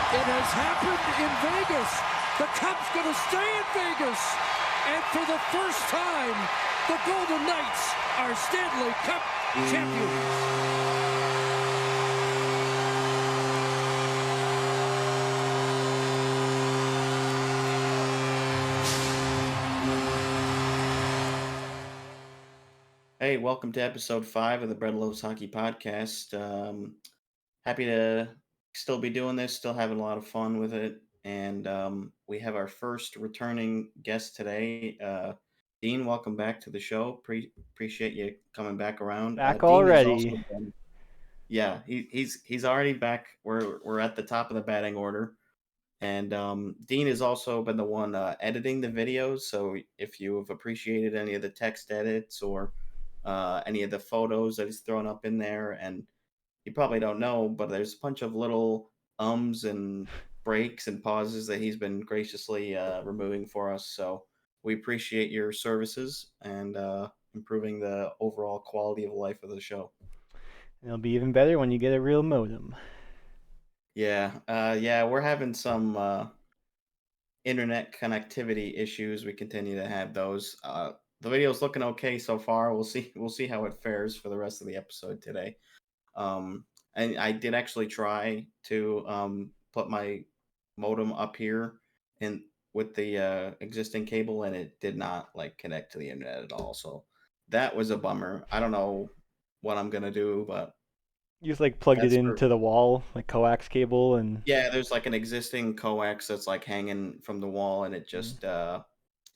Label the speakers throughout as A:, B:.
A: It has happened in Vegas. The Cup's going to stay in Vegas. And for the first time, the Golden Knights are Stanley Cup champions.
B: Hey, welcome to episode 5 of the Bread Loaves Hockey Podcast. Happy to still be doing this, still having a lot of fun with it. And we have our first returning guest today. Dean, welcome back to the show. Appreciate you coming back around.
C: Back
B: Dean has also
C: already.
B: been, yeah, he's already back. We're at the top of the batting order. And Dean has also been the one editing the videos. So if you have appreciated any of the text edits or any of the photos that he's thrown up in there, and you probably don't know, but there's a bunch of little ums and breaks and pauses that he's been graciously removing for us. So we appreciate your services and improving the overall quality of life of the show.
C: It'll be even better when you get a real modem.
B: Yeah, we're having some internet connectivity issues. We continue to have those. The video's looking okay so far. We'll see how it fares for the rest of the episode today. Um, and I did actually try to put my modem up here and with the existing cable, and it did not like connect to the internet at all. So that was a bummer. I don't know what I'm gonna do, but
C: You just like plugged it
B: that's for
C: into the wall, like coax cable, and
B: yeah. There's like an existing coax that's like hanging from the wall, and it
C: mm.
B: just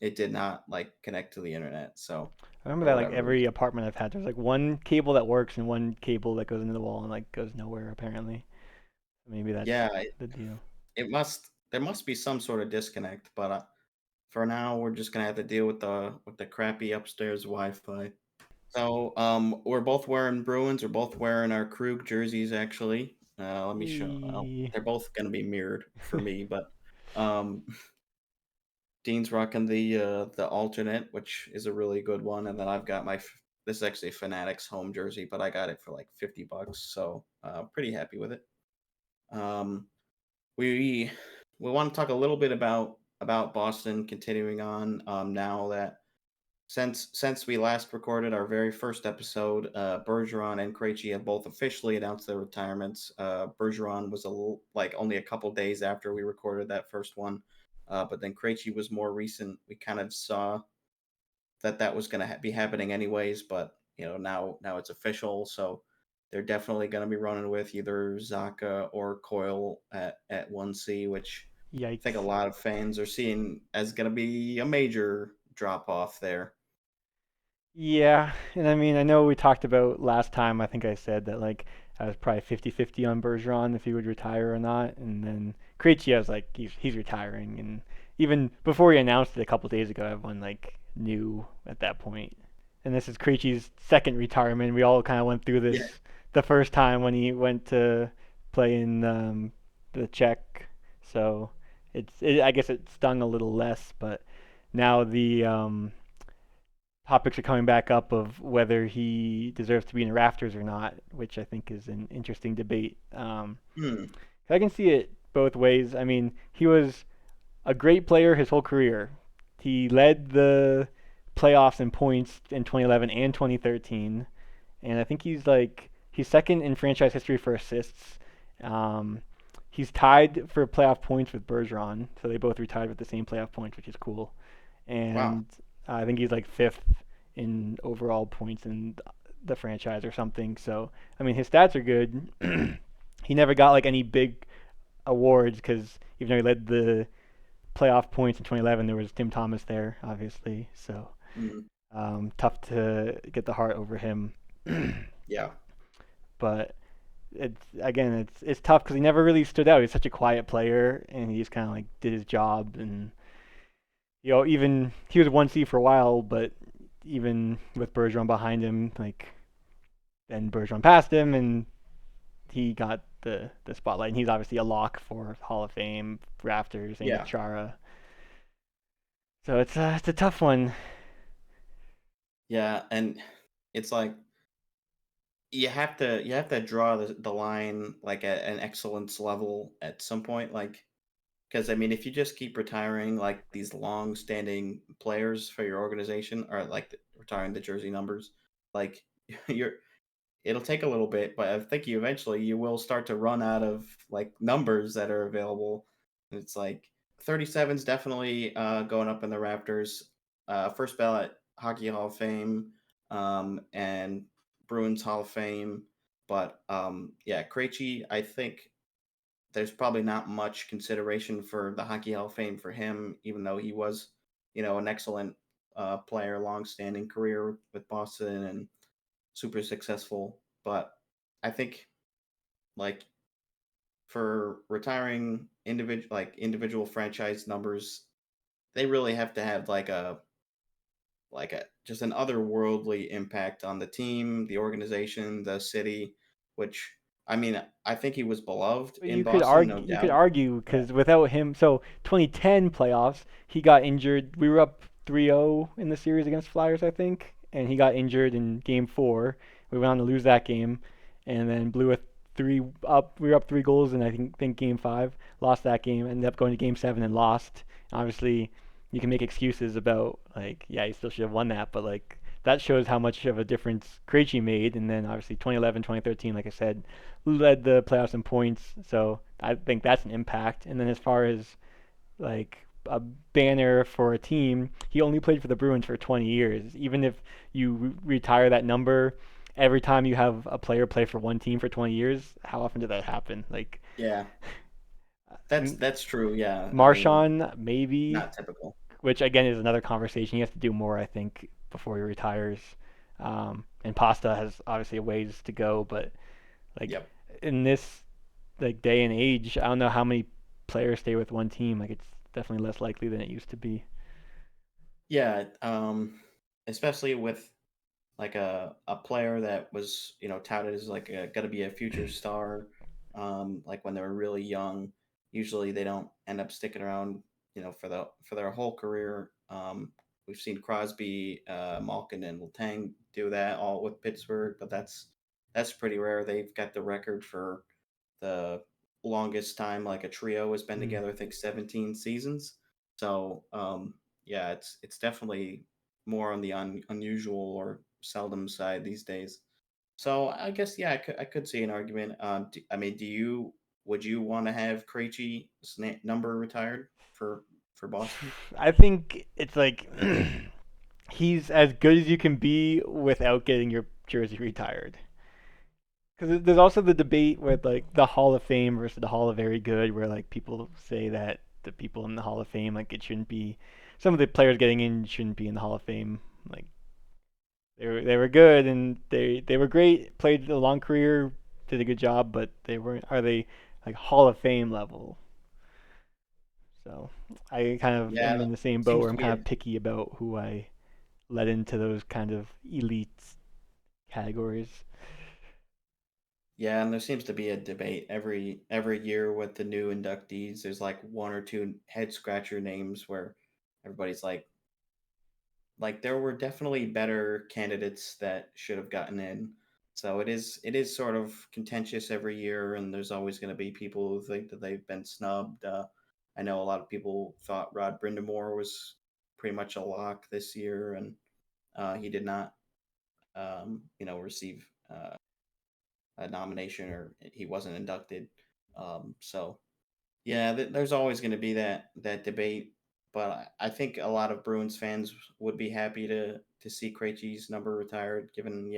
B: it did not like connect to the internet. So
C: I remember
B: for
C: that like
B: whatever
C: every
B: reason.
C: apartment I've had, there's like one cable that works and one cable that goes into the wall and like goes nowhere apparently. Maybe that's
B: Yeah,
C: the deal.
B: it must there must be some sort of disconnect, but for now we're just gonna have to deal with the crappy upstairs Wi-Fi. So we're both wearing Bruins. We're both wearing our Krug jerseys. Actually, let me show.
C: Yee.
B: They're both gonna be mirrored for me, but um, Dean's rocking the alternate, which is a really good one, and then I've got this is actually a Fanatics home jersey, but I got it for like $50, so pretty happy with it. Um, we we want to talk a little bit about Boston continuing on now that since we last recorded our very first episode, Bergeron and Krejci have both officially announced their retirements. Bergeron was like only a couple days after we recorded that first one, but then Krejci was more recent. We kind of saw that was going to be happening anyways, but now it's official. So they're definitely going to be running with either Zaka or Coyle at 1C, which I think a
C: Yikes.
B: lot of fans are seeing as going to be a major drop off there.
C: Yeah, and I mean, I know we talked about last time, I think I said that like I was probably 50-50 on Bergeron if he would retire or not, and then Krejci I was like he's retiring, and even before he announced it a couple days ago, everyone like knew at that point. And this is Krejci's second retirement. We all kind of went through
B: Yeah.
C: this the first time when he went to play in the Czech, so I guess it stung a little less, but now the topics are coming back up of whether he deserves to be in the rafters or not, which I think is an interesting debate.
B: Hmm.
C: I can see it both ways. I mean, he was a great player his whole career. He led the playoffs in points in 2011 and 2013, and I think he's second in franchise history for assists. Um, he's tied for playoff points with Bergeron, so they both retired with the same playoff points, which is cool.
B: Wow.
C: And I think he's like fifth in overall points in the franchise or something. So I mean, his stats are good. He never got like any big awards because even though he led the playoff points in 2011, there was Tim Thomas there, obviously. So
B: Hmm.
C: tough to get the heart over him.
B: Yeah.
C: But it's tough because he never really stood out. He's such a quiet player, and he just kind of like did his job. And even he was 1C for a while, but even with Bergeron behind him, like then Bergeron passed him, and he got the spotlight. And he's obviously a lock for Hall of Fame rafters, same with
B: Yeah.
C: Chara. So it's a tough one.
B: Yeah. And it's like you have to draw the line like at an excellence level at some point, like because I mean, if you just keep retiring like these long-standing players for your organization, or like retiring the jersey numbers, like you're it'll take a little bit, but I think you will start to run out of like numbers that are available. And it's like 37 is definitely going up in the Raptors. First ballot Hockey Hall of Fame, and Bruins Hall of Fame. But yeah, Krejci, I think there's probably not much consideration for the Hockey Hall of Fame for him, even though he was, an excellent player, long-standing career with Boston and super successful. But I think like for retiring individual franchise numbers, they really have to have like a just an otherworldly impact on the team, the organization, the city, which I mean, I think he was beloved
C: But
B: in Boston, no
C: you could
B: doubt.
C: argue
B: Yeah.
C: because without him, so 2010 playoffs, he got injured. We were up 3-0 in the series against Flyers, I think, and he got injured in Game 4. We went on to lose that game, and then blew a three up. We were up 3 goals, and I think Game 5 lost that game. Ended up going to Game 7 and lost. Obviously, you can make excuses about like, yeah, he still should have won that, but like that shows how much of a difference Krejci made. And then obviously 2011, 2013, like I said, led the playoffs in points. So I think that's an impact. And then as far as like a banner for a team, he only played for the Bruins for 20 years. Even if you retire that number, every time you have a player play for one team for 20 years, how often did that happen? Like
B: Yeah. That's true. Yeah. I mean,
C: Marchand, maybe,
B: not typical.
C: which again is another conversation. He has to do more, I think, before he retires. And Pasta has obviously a ways to go, but like
B: Yep.
C: in this like day and age, I don't know how many players stay with one team. Like it's definitely less likely than it used to be.
B: Yeah. Especially with like a player that was touted as like going to be a future star, like when they were really young. Usually they don't end up sticking around, for their whole career. We've seen Crosby, Malkin, and Letang do that all with Pittsburgh, but that's pretty rare. They've got the record for the longest time like a trio has been
C: Mm.
B: together. I think 17 seasons. So yeah, it's definitely more on the unusual or seldom side these days. So I guess yeah, I could see an argument. I mean, would you want to have Krejci's number retired for Boston?
C: I think it's like he's as good as you can be without getting your jersey retired. Because there's also the debate with like the Hall of Fame versus the Hall of Very Good, where like people say that the people in the Hall of Fame, like it shouldn't be, some of the players getting in shouldn't be in the Hall of Fame. Like they were good and they were great, played a long career, did a good job, but they weren't. Are they like Hall of Fame level? So I kind of
B: Yeah,
C: am in
B: that
C: the same boat
B: seems
C: where
B: to
C: I'm
B: be
C: kind
B: a
C: of picky about who I let into those kind of elite categories.
B: yeah, and there seems to be a debate every year with the new inductees. There's like one or two head scratcher names where everybody's like there were definitely better candidates that should have gotten in. So it is sort of contentious every year, and there's always going to be people who think that they've been snubbed. I know a lot of people thought Rod Brindamore was pretty much a lock this year, and he did not, receive a nomination, or he wasn't inducted. So yeah, there's always going to be that debate, but I think a lot of Bruins fans would be happy to see Krejci's number retired, given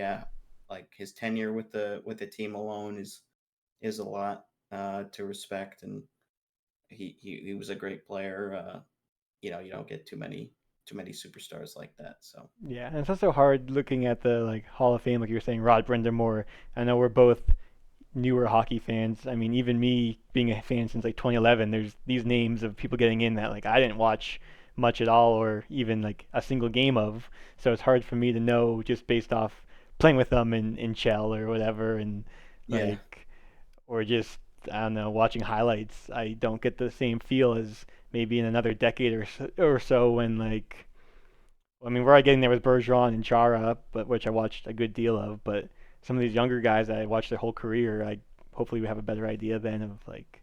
B: like his tenure with the team alone is a lot to respect, and he was a great player. You don't get too many superstars like that. So
C: Yeah, and it's also hard looking at the like Hall of Fame, like you were saying, Rod Brindamore. I know we're both newer hockey fans. I mean, even me being a fan since like 2011, there's these names of people getting in that like I didn't watch much at all or even like a single game of. So it's hard for me to know just based off playing with them in Shell or whatever, and
B: yeah,
C: like or just I don't know watching highlights. I don't get the same feel as maybe in another decade or so when I mean, where I getting there was Bergeron and Chara, but which I watched a good deal of. But some of these younger guys that I watch their whole career, I hopefully we have a better idea then of like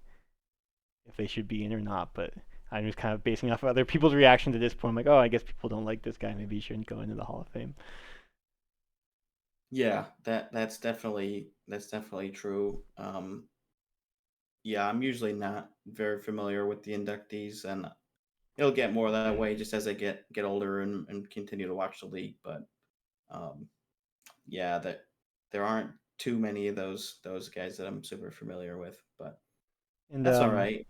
C: if they should be in or not. But I'm just kind of basing off of other people's reaction to this point. I'm like, oh, I guess people don't like this guy. Maybe he shouldn't go into the Hall of Fame.
B: Yeah, that's definitely true. Yeah, I'm usually not very familiar with the inductees, and it'll get more that way just as I get older and continue to watch the league. But um, yeah, that there aren't too many of those guys that I'm super familiar with, but
C: And
B: that's all right.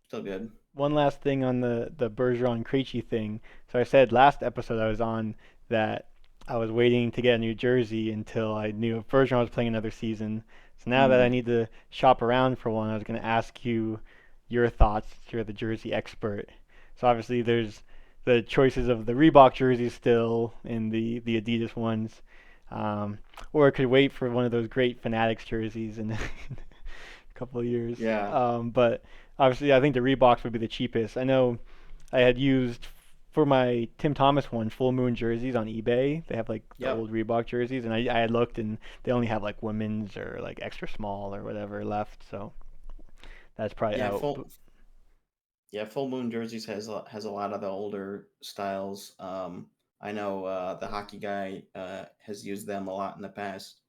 B: Still good.
C: one last thing on the Bergeron Krejci thing. So I said last episode I was on that I was waiting to get a New Jersey until I knew if Bergeron was playing another season. So now that I
B: Mm,
C: need to shop around for one, I was going to ask you your thoughts. You're the jersey expert. So obviously there's the choices of the Reebok jerseys still and the Adidas ones. Um, or I could wait for one of those great Fanatics jerseys in a couple of years.
B: yeah.
C: But obviously, I think the Reeboks would be the cheapest. I know I had used for my Tim Thomas one Full Moon jerseys on eBay. They have like the
B: Yep.
C: old Reebok jerseys, and I had looked and they only have like women's or like extra small or whatever left. So that's probably
B: Yeah,
C: out. But
B: Full Moon Jerseys has a lot of the older styles. I know the hockey guy has used them a lot in the past.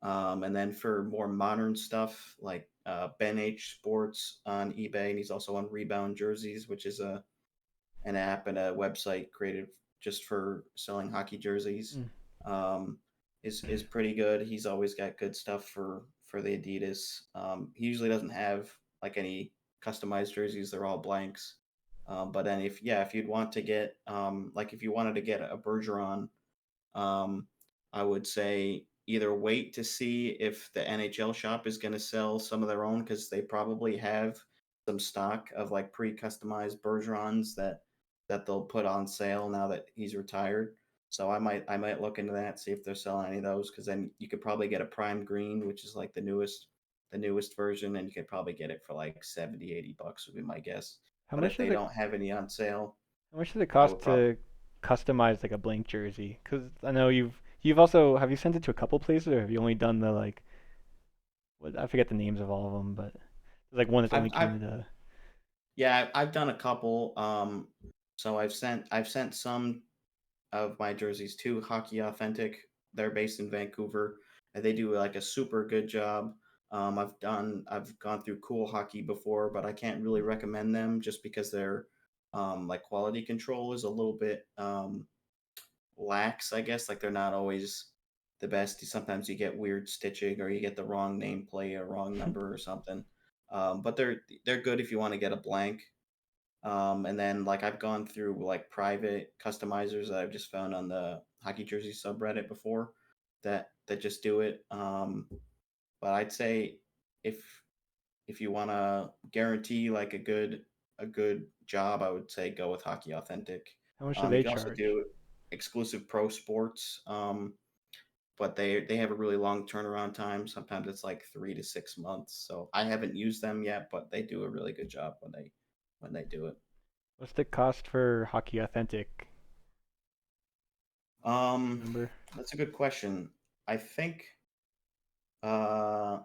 B: And then for more modern stuff, like Ben H Sports on eBay, and he's also on Rebound Jerseys, which is an app and a website created just for selling hockey jerseys.
C: mm,
B: Um, is pretty good. He's always got good stuff for the Adidas. He usually doesn't have like any customized jerseys; they're all blanks. But then if you'd want to get like if you wanted to get a Bergeron, um, I would say either wait to see if the NHL shop is going to sell some of their own because they probably have some stock of like pre-customized Bergerons that they'll put on sale now that he's retired. So I might look into that, see if they're selling any of those because then you could probably get a prime green, which is like the newest version, and you could probably get it for like 70-80 bucks would be my guess.
C: how
B: But if
C: much does
B: they
C: it
B: don't have any on sale,
C: how much does it
B: I
C: cost
B: would probably
C: to customize like a blank jersey? Because I know you've also have you sent it to a couple places or have you only done the like what I forget the names of all of them, but there's like one that's
B: I've
C: only
B: I've
C: Canada.
B: Yeah, I've done a couple. So I've sent some of my jerseys to Hockey Authentic. They're based in Vancouver, and they do like a super good job. I've gone through Cool Hockey before, but I can't really recommend them just because their like quality control is a little bit lax, I guess. Like they're not always the best. Sometimes you get weird stitching or you get the wrong nameplate or wrong number or something. But they're good if you want to get a blank. And then like I've gone through like private customizers that I've just found on the hockey jersey subreddit before that just do it. But I'd say if if you want to guarantee like a good job, I would say go with Hockey Authentic.
C: How much do
B: You
C: they
B: can also
C: charge?
B: do exclusive pro sports, but they have a really long turnaround time. Sometimes it's like 3 to 6 months. So I haven't used them yet, but they do a really good job when they do it.
C: What's the cost for Hockey Authentic?
B: Um,
C: Remember?
B: that's a good question. I think, uh,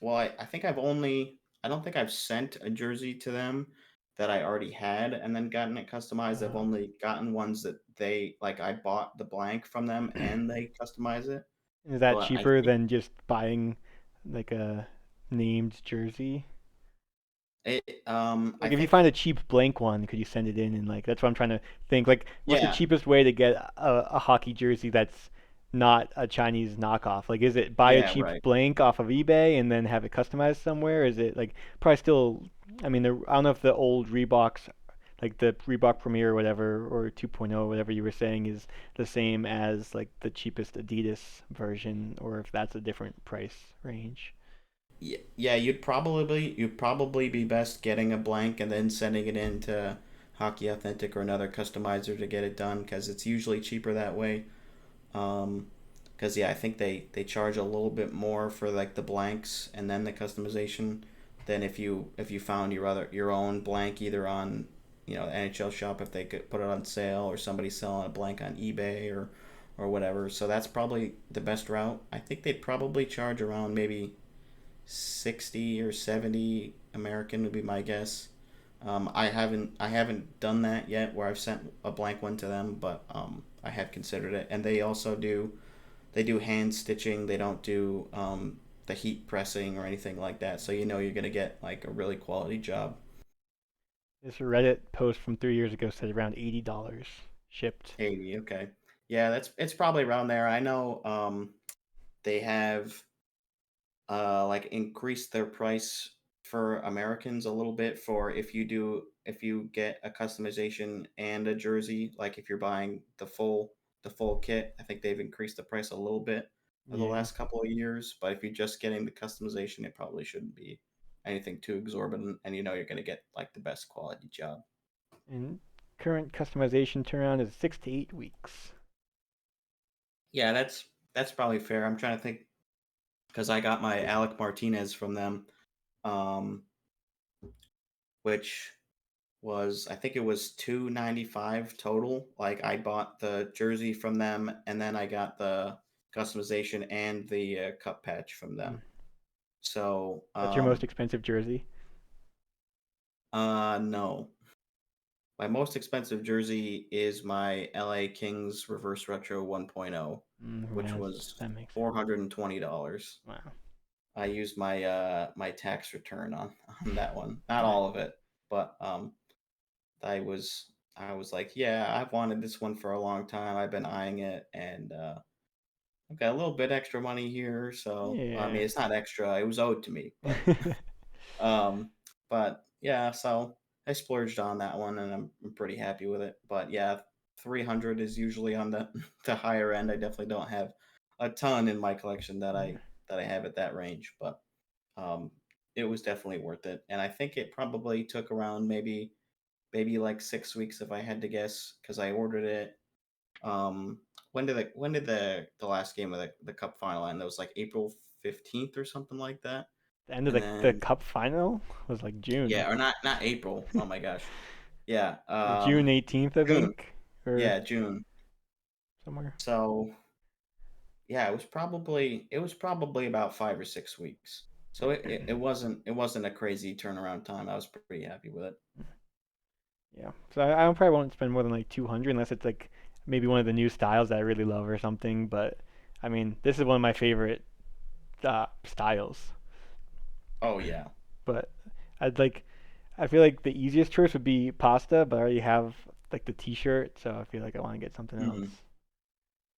B: well, I think I don't think I've sent a jersey to them that I already had and then gotten it customized. I've
C: Uh,
B: only gotten ones that like I bought the blank from them and they customize it.
C: is that
B: But I
C: cheaper
B: think
C: than just buying like a named jersey?
B: I
C: Like if you
B: think,
C: find a cheap blank one, could you send it in and like that's what I'm trying to think. Like what's the
B: yeah,
C: cheapest way to get a hockey jersey that's not a Chinese knockoff? Like is it buy a
B: yeah,
C: cheap
B: right.
C: blank off of eBay and then have it customized somewhere? Is it like probably still I mean I don't know if the old Reeboks like the Reebok Premier or whatever or 2.0 whatever you were saying is the same as like the cheapest Adidas version or if that's a different price range.
B: Yeah, you'd probably be best getting a blank and then sending it in to Hockey Authentic or another customizer to get it done because it's usually cheaper that way. Because yeah, I think they charge a little bit more for like the blanks and then the customization than if you found your own blank either on the NHL shop if they could put it on sale or somebody selling a blank on eBay or whatever. So that's probably the best route. I think they'd probably charge around maybe 60 or 70 American would be my guess. I haven't done that yet where I've sent a blank one to them, but I have considered it. And they do hand stitching. They don't do the heat pressing or anything like that. So you know you're gonna get like a really quality job.
C: This Reddit post from 3 years ago said around $80 shipped.
B: 80, okay. Yeah, it's probably around there. I know they have like increased their price for Americans a little bit for if you get a customization and a jersey, like if you're buying the full kit. I think they've increased the price a little bit for the
C: Yeah,
B: last couple of years, but if you're just getting the customization, it probably shouldn't be anything too exorbitant, and you know you're going to get like the best quality job.
C: and current customization turnaround is 6 to 8 weeks.
B: Yeah, that's probably fair. I'm trying to think because I got my Alec Martinez from them, um, which was I think it was 295 total. Like I bought the jersey from them, and then I got the customization and the cup patch from
C: Mm.
B: them. So
C: That's your most expensive jersey.
B: no, my most expensive jersey is my LA Kings Reverse Retro 1.0, which
C: Yeah,
B: was
C: that makes sense.
B: $420.
C: Wow.
B: I used my tax return on that one. Not
C: Nice.
B: all of it, but I was I was like, yeah, I've wanted this one for a long time. I've been eyeing it, and I've got a little bit extra money here. So I mean,
C: Yeah.
B: it's not extra; it was owed to me. Um, but yeah, so I splurged on that one, and I'm pretty happy with it. But yeah, 300 is usually on the the higher end. I definitely don't have a ton in my collection that I have at that range, but um, it was definitely worth it. And I think it probably took around maybe like 6 weeks if I had to guess, because I ordered it. Um, when did the last game of the cup final end? That was like April 15th or something like that.
C: The end of
B: And
C: the
B: then
C: cup final was like June.
B: yeah, or not April. Oh my gosh. Yeah,
C: June 18th, I
B: June.
C: think, or
B: Yeah, June.
C: somewhere.
B: So yeah, it was probably about 5 or 6 weeks. So it wasn't a crazy turnaround time. I was pretty happy with it.
C: Yeah. So I probably won't spend more than like 200 unless it's like maybe one of the new styles that I really love or something. But I mean, this is one of my favorite styles.
B: Oh yeah.
C: But I'd like, I feel like the easiest choice would be pasta, but I already have like the T-shirt, so I feel like I want to get something else.
B: Hmm.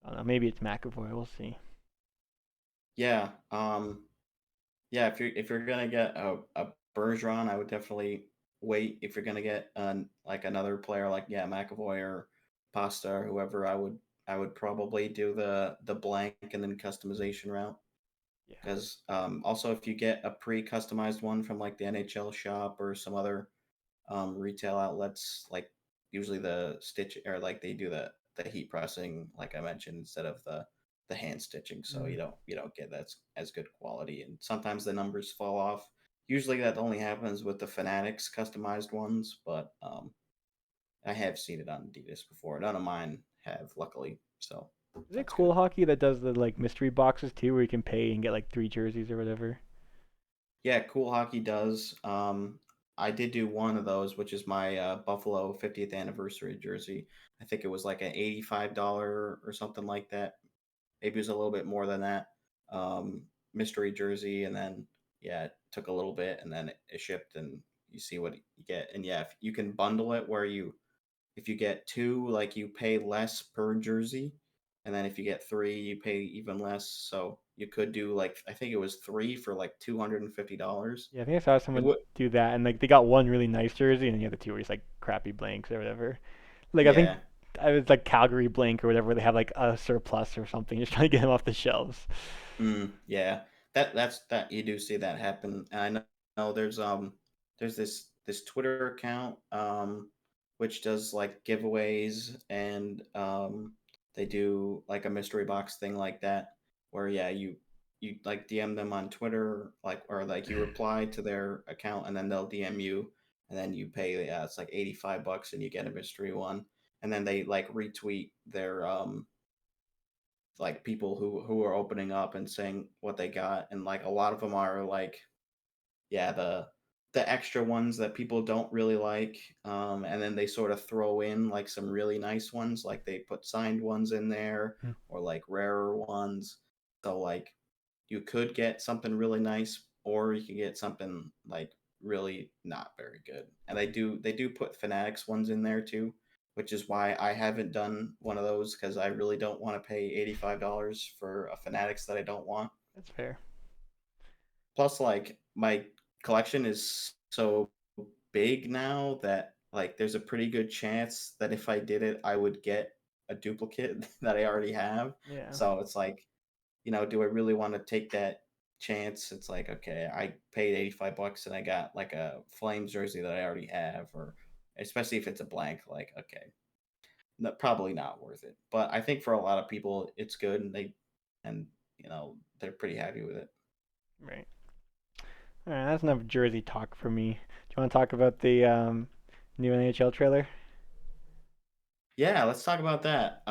C: I don't know. Maybe it's McAvoy. We'll see.
B: Yeah. Yeah, if you're gonna get a Bergeron, I would definitely wait. If you're gonna get like another player like yeah McAvoy or Pasta or whoever, I would probably do the blank and then customization route.
C: Yeah.
B: Because also if you get a pre-customized one from like the NHL shop or some other retail outlets, like usually the stitch or like they do the heat pressing, like I mentioned, instead of the hand stitching, so
C: Mm.
B: you don't get that as good quality, and sometimes the numbers fall off. Usually that only happens with the Fanatics customized ones, but I have seen it on Adidas before. None of mine have, luckily, so
C: Is it
B: that's
C: Cool
B: good.
C: Hockey that does the like mystery boxes too, where you can pay and get like 3 jerseys or whatever?
B: Yeah, Cool Hockey does. I did do one of those, which is my Buffalo 50th anniversary jersey. I think it was like an $85 or something like that. Maybe it was a little bit more than that. Um, Mystery jersey, and then yeah, it took a little bit, and then it shipped, and you see what you get. And yeah, if you can bundle it where if you get two, like you pay less per jersey, and then if you get three, you pay even less. So you could do like I think it was three for like $250.
C: Yeah, I think I saw
B: It
C: someone
B: would,
C: do that, and like they got one really nice jersey, and the other two were just like crappy blanks or whatever. Like I think
B: yeah.
C: I was like Calgary blank or whatever, where they have like a surplus or something, just trying to get them off the shelves.
B: Yeah, that you do see that happen, and I know there's this Twitter account which does like giveaways, and they do like a mystery box thing like that where yeah you like DM them on Twitter, like, or like you reply to their account and then they'll DM you, and then you pay, yeah, it's like $85 and you get a mystery one, and then they like retweet like people who are opening up and saying what they got, and like a lot of them are like, yeah, the extra ones that people don't really like, and then they sort of throw in like some really nice ones, like they put signed ones in there
C: Hmm.
B: or like rarer ones. So like you could get something really nice, or you could get something like really not very good. And they do put Fanatics ones in there too, which is why I haven't done one of those, because I really don't want to pay $85 for a Fanatics that I don't want.
C: That's fair.
B: Plus, like my collection is so big now that like there's a pretty good chance that if I did it, I would get a duplicate that I already have.
C: Yeah.
B: So it's like, do I really want to take that chance? It's like, okay, I paid $85 and I got like a Flames jersey that I already have, or especially if it's a blank, like, okay, no, probably not worth it. But I think for a lot of people, it's good, and they're pretty happy with it.
C: Right. All right, that's enough jersey talk for me. Do you want to talk about the new NHL trailer?
B: Yeah, let's talk about that.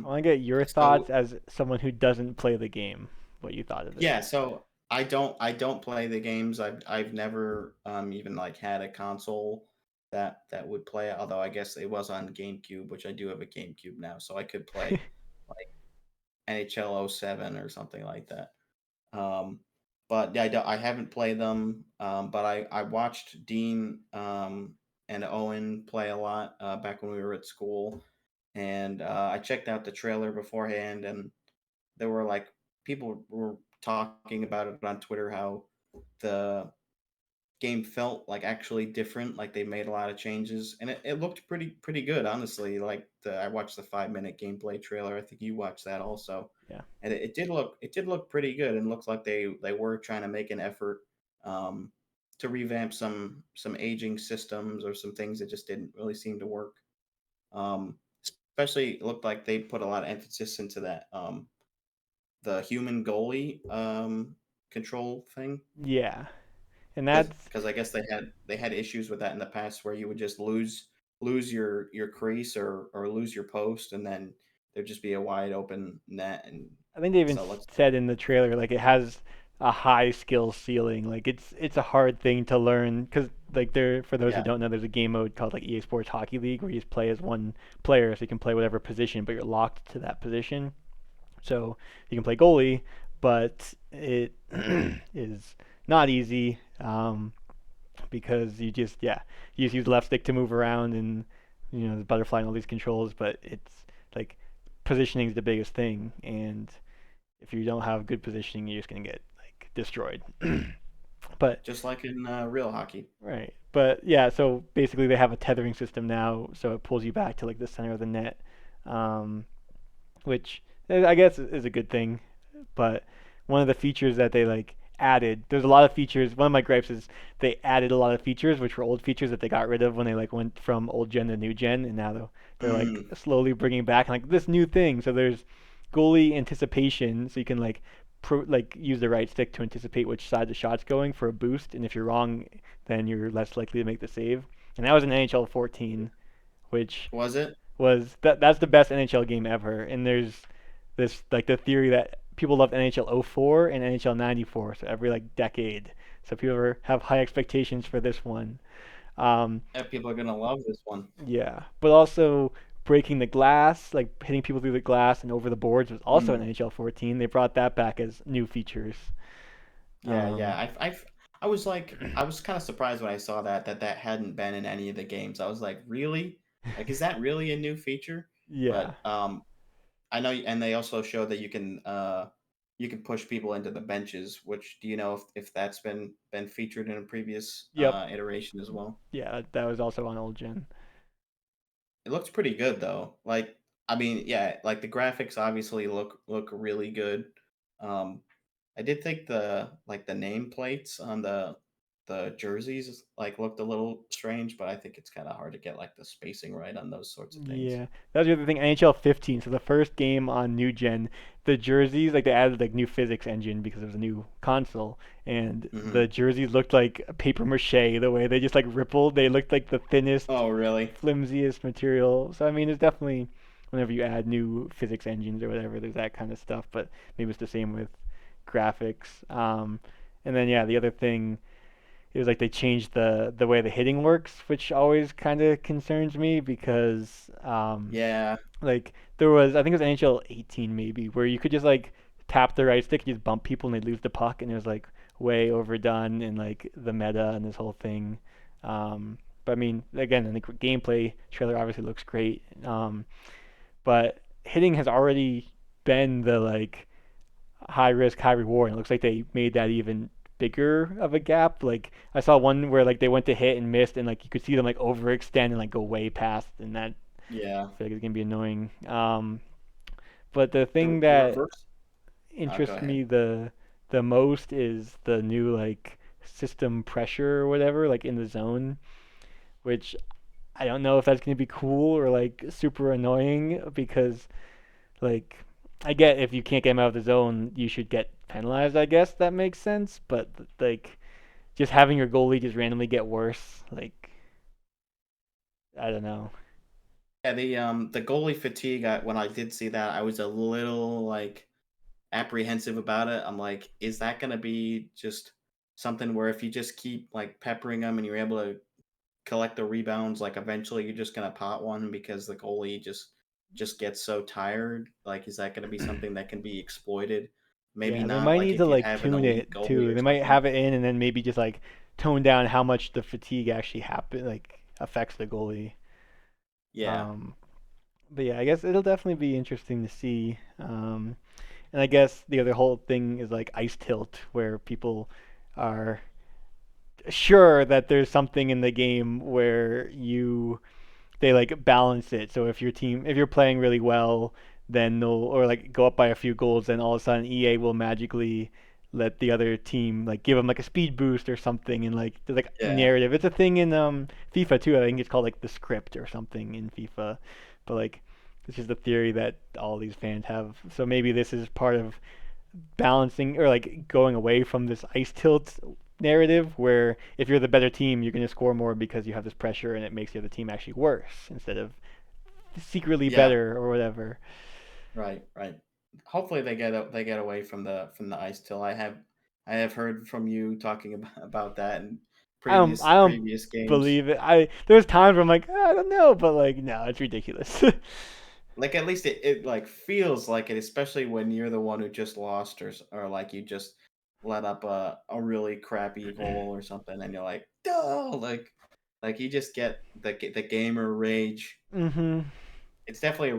C: I want to get your thoughts
B: So
C: as someone who doesn't play the game. What you thought of it?
B: yeah, so I don't play the games. I've never even like had a console that would play it. Although I guess it was on GameCube, which I do have a GameCube now, so I could play like NHL '07 or something like that. Um, but yeah, I haven't played them. But I watched Dean and Owen play a lot back when we were at school, and I checked out the trailer beforehand, and there were like people were talking about it on Twitter, how the game felt like actually different, like they made a lot of changes, and it looked pretty good, honestly. Like I watched the 5 minute gameplay trailer. I think you watched that also,
C: Yeah.
B: and it did look pretty good, and looked like they were trying to make an effort um, to revamp some aging systems or some things that just didn't really seem to work. Um, Especially, it looked like they put a lot of emphasis into that the human goalie control thing,
C: Yeah. And
B: because
C: that's
B: I guess they had issues with that in the past, where you would just lose your crease, or lose your post, and then there'd just be a wide open net. And
C: I think they even
B: so let's
C: said in the trailer like it has a high skill ceiling. Like it's a hard thing to learn because like there for those who
B: yeah.
C: don't know, there's a game mode called like EA Sports Hockey League where you just play as one player, so you can play whatever position, but you're locked to that position. So you can play goalie, but it is not easy because you just use left stick to move around and the butterfly and all these controls, but it's like positioning is the biggest thing, and if you don't have good positioning, you're just gonna get like destroyed. But
B: Just like in real hockey.
C: right, but yeah, so basically they have a tethering system now, so it pulls you back to like the center of the net, um, which I guess is a good thing. But one of the features that they like added, there's a lot of features. One of my gripes is they added a lot of features which were old features that they got rid of when they like went from old gen to new gen, and now they're like
B: Mm.
C: slowly bringing back like this new thing. So there's goalie anticipation, so you can like like use the right stick to anticipate which side the shot's going for a boost, and if you're wrong, then you're less likely to make the save. And that was in NHL 14, which
B: Was it?
C: that's the best NHL game ever. And there's this like the theory that people love NHL '04 and NHL '94, so every like decade. So people have high expectations for this one. Um,
B: Yeah, people are gonna love this one.
C: yeah, but also breaking the glass, like hitting people through the glass and over the boards, was also in
B: Mm.
C: NHL 14. They brought that back as new features.
B: Yeah,
C: Um,
B: yeah. I was kind of surprised when I saw that hadn't been in any of the games. I was like, really? Like, is that really a new feature?
C: yeah.
B: But I know, and they also show that you can push people into the benches. Which, do you know if that's been featured in a previous
C: Yep.
B: iteration as well?
C: Yeah, that was also on old gen.
B: It looks pretty good though. Like, I mean, yeah, like the graphics obviously look really good. Um, I did think the nameplates on the jerseys like looked a little strange, but I think it's kind of hard to get like the spacing right on those sorts of things.
C: Yeah, that was the other thing. NHL 15, so the first game on new gen, the jerseys like they added like new physics engine because it was a new console, and
B: Hmm.
C: the jerseys looked like paper mache. The way they just like rippled, they looked like the thinnest,
B: Oh, really?
C: flimsiest material. So I mean, it's definitely whenever you add new physics engines or whatever, there's that kind of stuff. But maybe it's the same with graphics. And then yeah, the other thing it was like they changed the way the hitting works, which always kind of concerns me because
B: Yeah,
C: like there was I think it was NHL 18 maybe where you could just like tap the right stick, and just bump people and they'd lose the puck, and it was like way overdone in like the meta and this whole thing. But I mean, again, I think gameplay trailer obviously looks great. But hitting has already been the like high risk, high reward. And it looks like they made that even bigger of a gap. Like I saw one where like they went to hit and missed, and like you could see them like overextend and like go way past, and that
B: yeah.
C: I feel like it's gonna be annoying. But the thing
B: The
C: that
B: reverse. Go
C: interests
B: ahead.
C: me the most is the new like system pressure or whatever, like in the zone, which I don't know if that's gonna be cool or like super annoying because like I get if you can't get him out of the zone, you should get penalized. I guess that makes sense. But like just having your goalie just randomly get worse, like I don't know.
B: Yeah, the goalie fatigue. When I did see that, I was a little like apprehensive about it. I'm like, is that going to be just something where if you just keep like peppering them and you're able to collect the rebounds, like eventually you're just going to pot one because the goalie just gets so tired? Like, is that going to be something that can be exploited? Maybe
C: Yeah, they
B: not.
C: might
B: Like
C: need to
B: if you
C: like
B: have an
C: tune
B: elite
C: it
B: goalie
C: too.
B: or
C: They might
B: something.
C: have it in and then maybe just like tone down how much the fatigue actually like affects the goalie.
B: Yeah.
C: Um, but yeah, I guess it'll definitely be interesting to see. And I guess the other whole thing is like ice tilt, where people are sure that there's something in the game where they like balance it. So if you're playing really well, then they'll or like go up by a few goals, then all of a sudden EA will magically let the other team like give them like a speed boost or something, and like there's like
B: Yeah.
C: narrative. It's a thing in FIFA too. I think it's called like the script or something in FIFA, but like it's just a theory that all these fans have. So maybe this is part of balancing or like going away from this ice tilt narrative where if you're the better team, you're going to score more because you have this pressure and it makes the other team actually worse instead of secretly
B: Yeah.
C: better or whatever.
B: Right. Right. Hopefully they get away from the ice till I have heard from you talking about that in
C: I don't
B: previous games.
C: believe it. There's times where I'm like, I don't know, but like no, it's ridiculous.
B: Like at least it like feels like it, especially when you're the one who just lost or like you just let up a really crappy goal or something, and you're like, duh, like you just get the gamer rage.
C: Mhm.
B: It's definitely a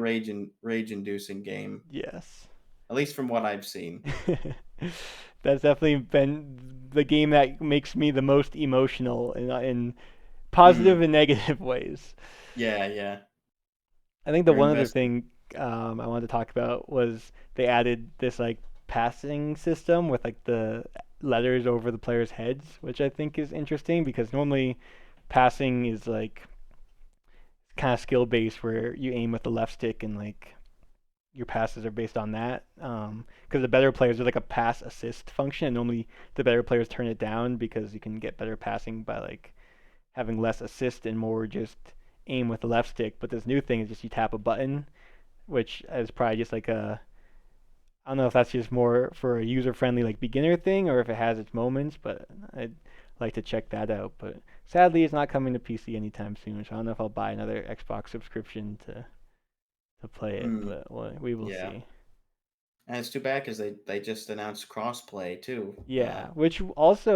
B: rage inducing game,
C: Yes.
B: at least from what I've seen.
C: That's definitely been the game that makes me the most emotional in positive
B: Hmm.
C: and negative ways.
B: Yeah, yeah,
C: I think the
B: you're
C: one other
B: invested.
C: thing I wanted to talk about was they added this like passing system with like the letters over the players' heads, which I think is interesting because normally passing is like kind of skill based where you aim with the left stick and like your passes are based on that. Because the better players there's like a pass assist function, and normally the better players turn it down because you can get better passing by like having less assist and more just aim with the left stick. But this new thing is just you tap a button, which is probably just like a I don't know if that's just more for a user friendly like beginner thing or if it has its moments, but I'd like to check that out. But sadly, it's not coming to PC anytime soon, so I don't know if I'll buy another Xbox subscription to play it,
B: Mm,
C: but we will
B: yeah,
C: see.
B: and it's too bad because they just announced crossplay too.
C: Yeah, which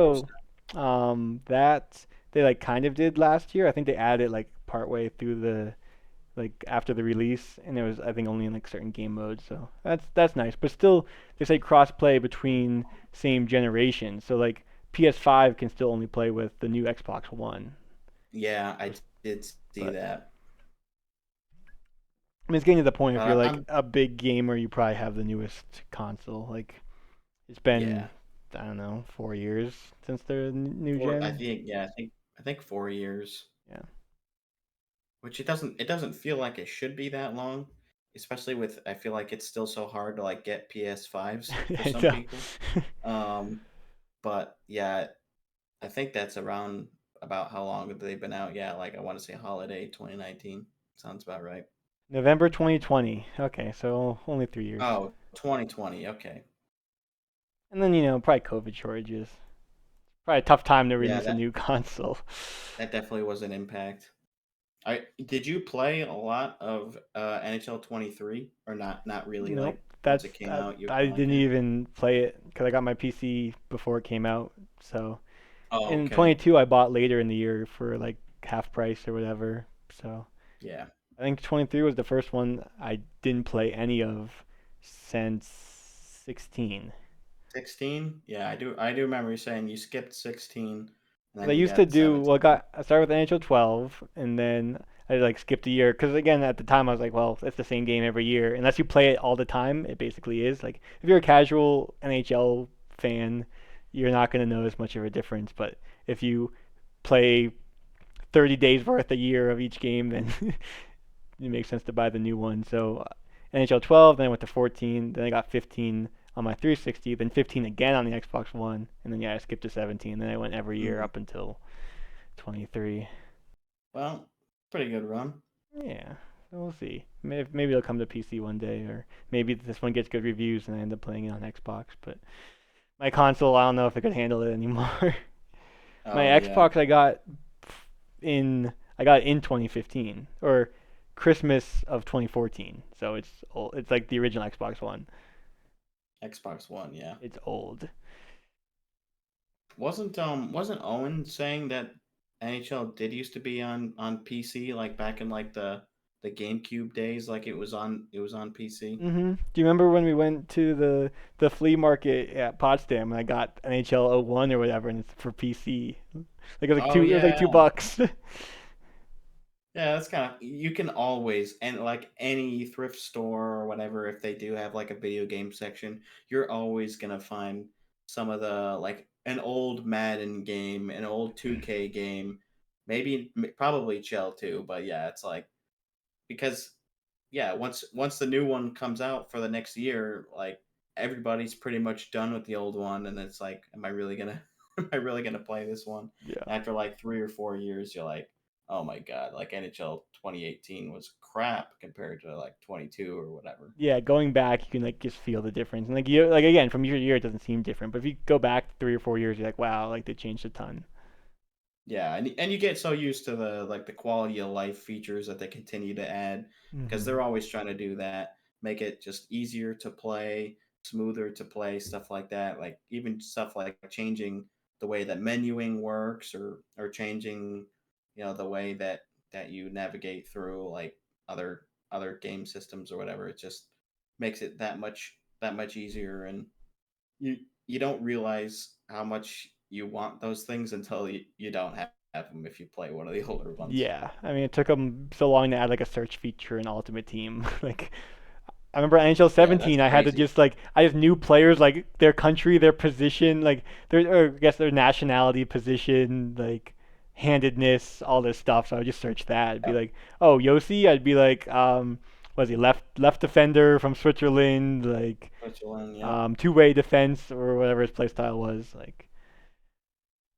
B: First.
C: also that they like kind of did last year. I think they added like partway through the like after the release, and it was I think only in like certain game modes. So that's nice. But still, they say crossplay between same generation. So like PS5 can still only play with the new Xbox One.
B: Yeah, I did see
C: But
B: that.
C: I mean, it's getting to the point if you're like
B: I'm
C: a big gamer, you probably have the newest console. Like it's been
B: yeah.
C: I don't know 4 years since the new
B: I
C: gen.
B: think yeah, I think 4 years.
C: Yeah,
B: Which it doesn't feel like it should be that long, especially with I feel like it's still so hard to like get PS5s for
C: I
B: some
C: know.
B: people. Um, but yeah, I think that's around about how long have they been out. Yeah, like I want to say holiday 2019. Sounds about right.
C: November 2020. Okay, so only 3 years.
B: Oh, 2020. Okay.
C: And then, probably COVID shortages. Probably a tough time to
B: Yeah,
C: release a new console.
B: that definitely was an impact. I did you play a lot of NHL 23 or not? Not really.
C: Nope,
B: Like once
C: that's
B: it came
C: that.
B: out, you
C: I
B: weren't like
C: didn't
B: it.
C: even play it because I got my PC before it came out. So
B: Oh,
C: in
B: okay.
C: 22, I bought later in the year for like half price or whatever. So
B: Yeah.
C: I think 23 was the first one I didn't play any of since 16.
B: 16? Yeah, I do remember you saying you skipped 16 and
C: Because I
B: then you
C: used to
B: got
C: do, well,
B: 17.
C: I started with NHL 12, and then I like skipped a year. Because again, at the time, I was like, well, it's the same game every year. Unless you play it all the time, it basically is. Like, if you're a casual NHL fan, you're not going to notice much of a difference. But if you play 30 days worth a year of each game, then it makes sense to buy the new one. So NHL 12, then I went to 14, then I got 15 on my 360, then 15 again on the Xbox One, and then yeah, I skipped to 17. Then I went every year
B: Mm.
C: up until 23.
B: Well, pretty good run.
C: Yeah, so we'll see. Maybe it'll come to PC one day, or maybe this one gets good reviews and I end up playing it on Xbox. But my console, I don't know if it could handle it anymore. My
B: Oh yeah.
C: Xbox, in I got in 2015 or Christmas of 2014, so it's old. It's like the original Xbox One.
B: Xbox One, yeah.
C: It's old.
B: Wasn't Owen saying that NHL did used to be on PC like back in like the GameCube days, like it was on PC?
C: Do you remember when we went to the flea market at Potsdam and I got NHL 01 or whatever, and it's for PC? Like
B: Oh
C: it was like
B: yeah.
C: $2.
B: Yeah, that's kind of you can always and like any thrift store or whatever if they do have like a video game section, you're always gonna find some of the like an old Madden game, an old 2K game, probably Chell too, but yeah, it's like because yeah, once the new one comes out for the next year, like everybody's pretty much done with the old one, and it's like, am I really gonna, am I really gonna play this one?
C: Yeah.
B: After like 3 or 4 years, you're like, oh my god, like NHL 2018 was crap compared to like 22 or whatever.
C: Yeah, going back, you can like just feel the difference, and like again, from year to year, it doesn't seem different. But if you go back 3 or 4 years, you're like, wow, like they changed a ton.
B: Yeah, and you get so used to the like the quality of life features that they continue to add because
C: Hmm.
B: they're always trying to do that, make it just easier to play, smoother to play, stuff like that. Like even stuff like changing the way that menuing works or changing, the way that you navigate through like other game systems or whatever. It just makes it that much easier and you you don't realize how much you want those things until you don't have them if you play one of the older ones.
C: Yeah, I mean, it took them so long to add like a search feature in Ultimate Team. Like, I remember NHL
B: Yeah, that's
C: 17, I had to
B: crazy.
C: just like I just knew players like their country, their position, like their or I guess their nationality, position, like handedness, all this stuff. So I would just search that. I'd be
B: Yeah,
C: like, oh, Yossi. I'd be like, was he left defender from Switzerland, like
B: Switzerland. Yep,
C: two-way defense or whatever his play style was, like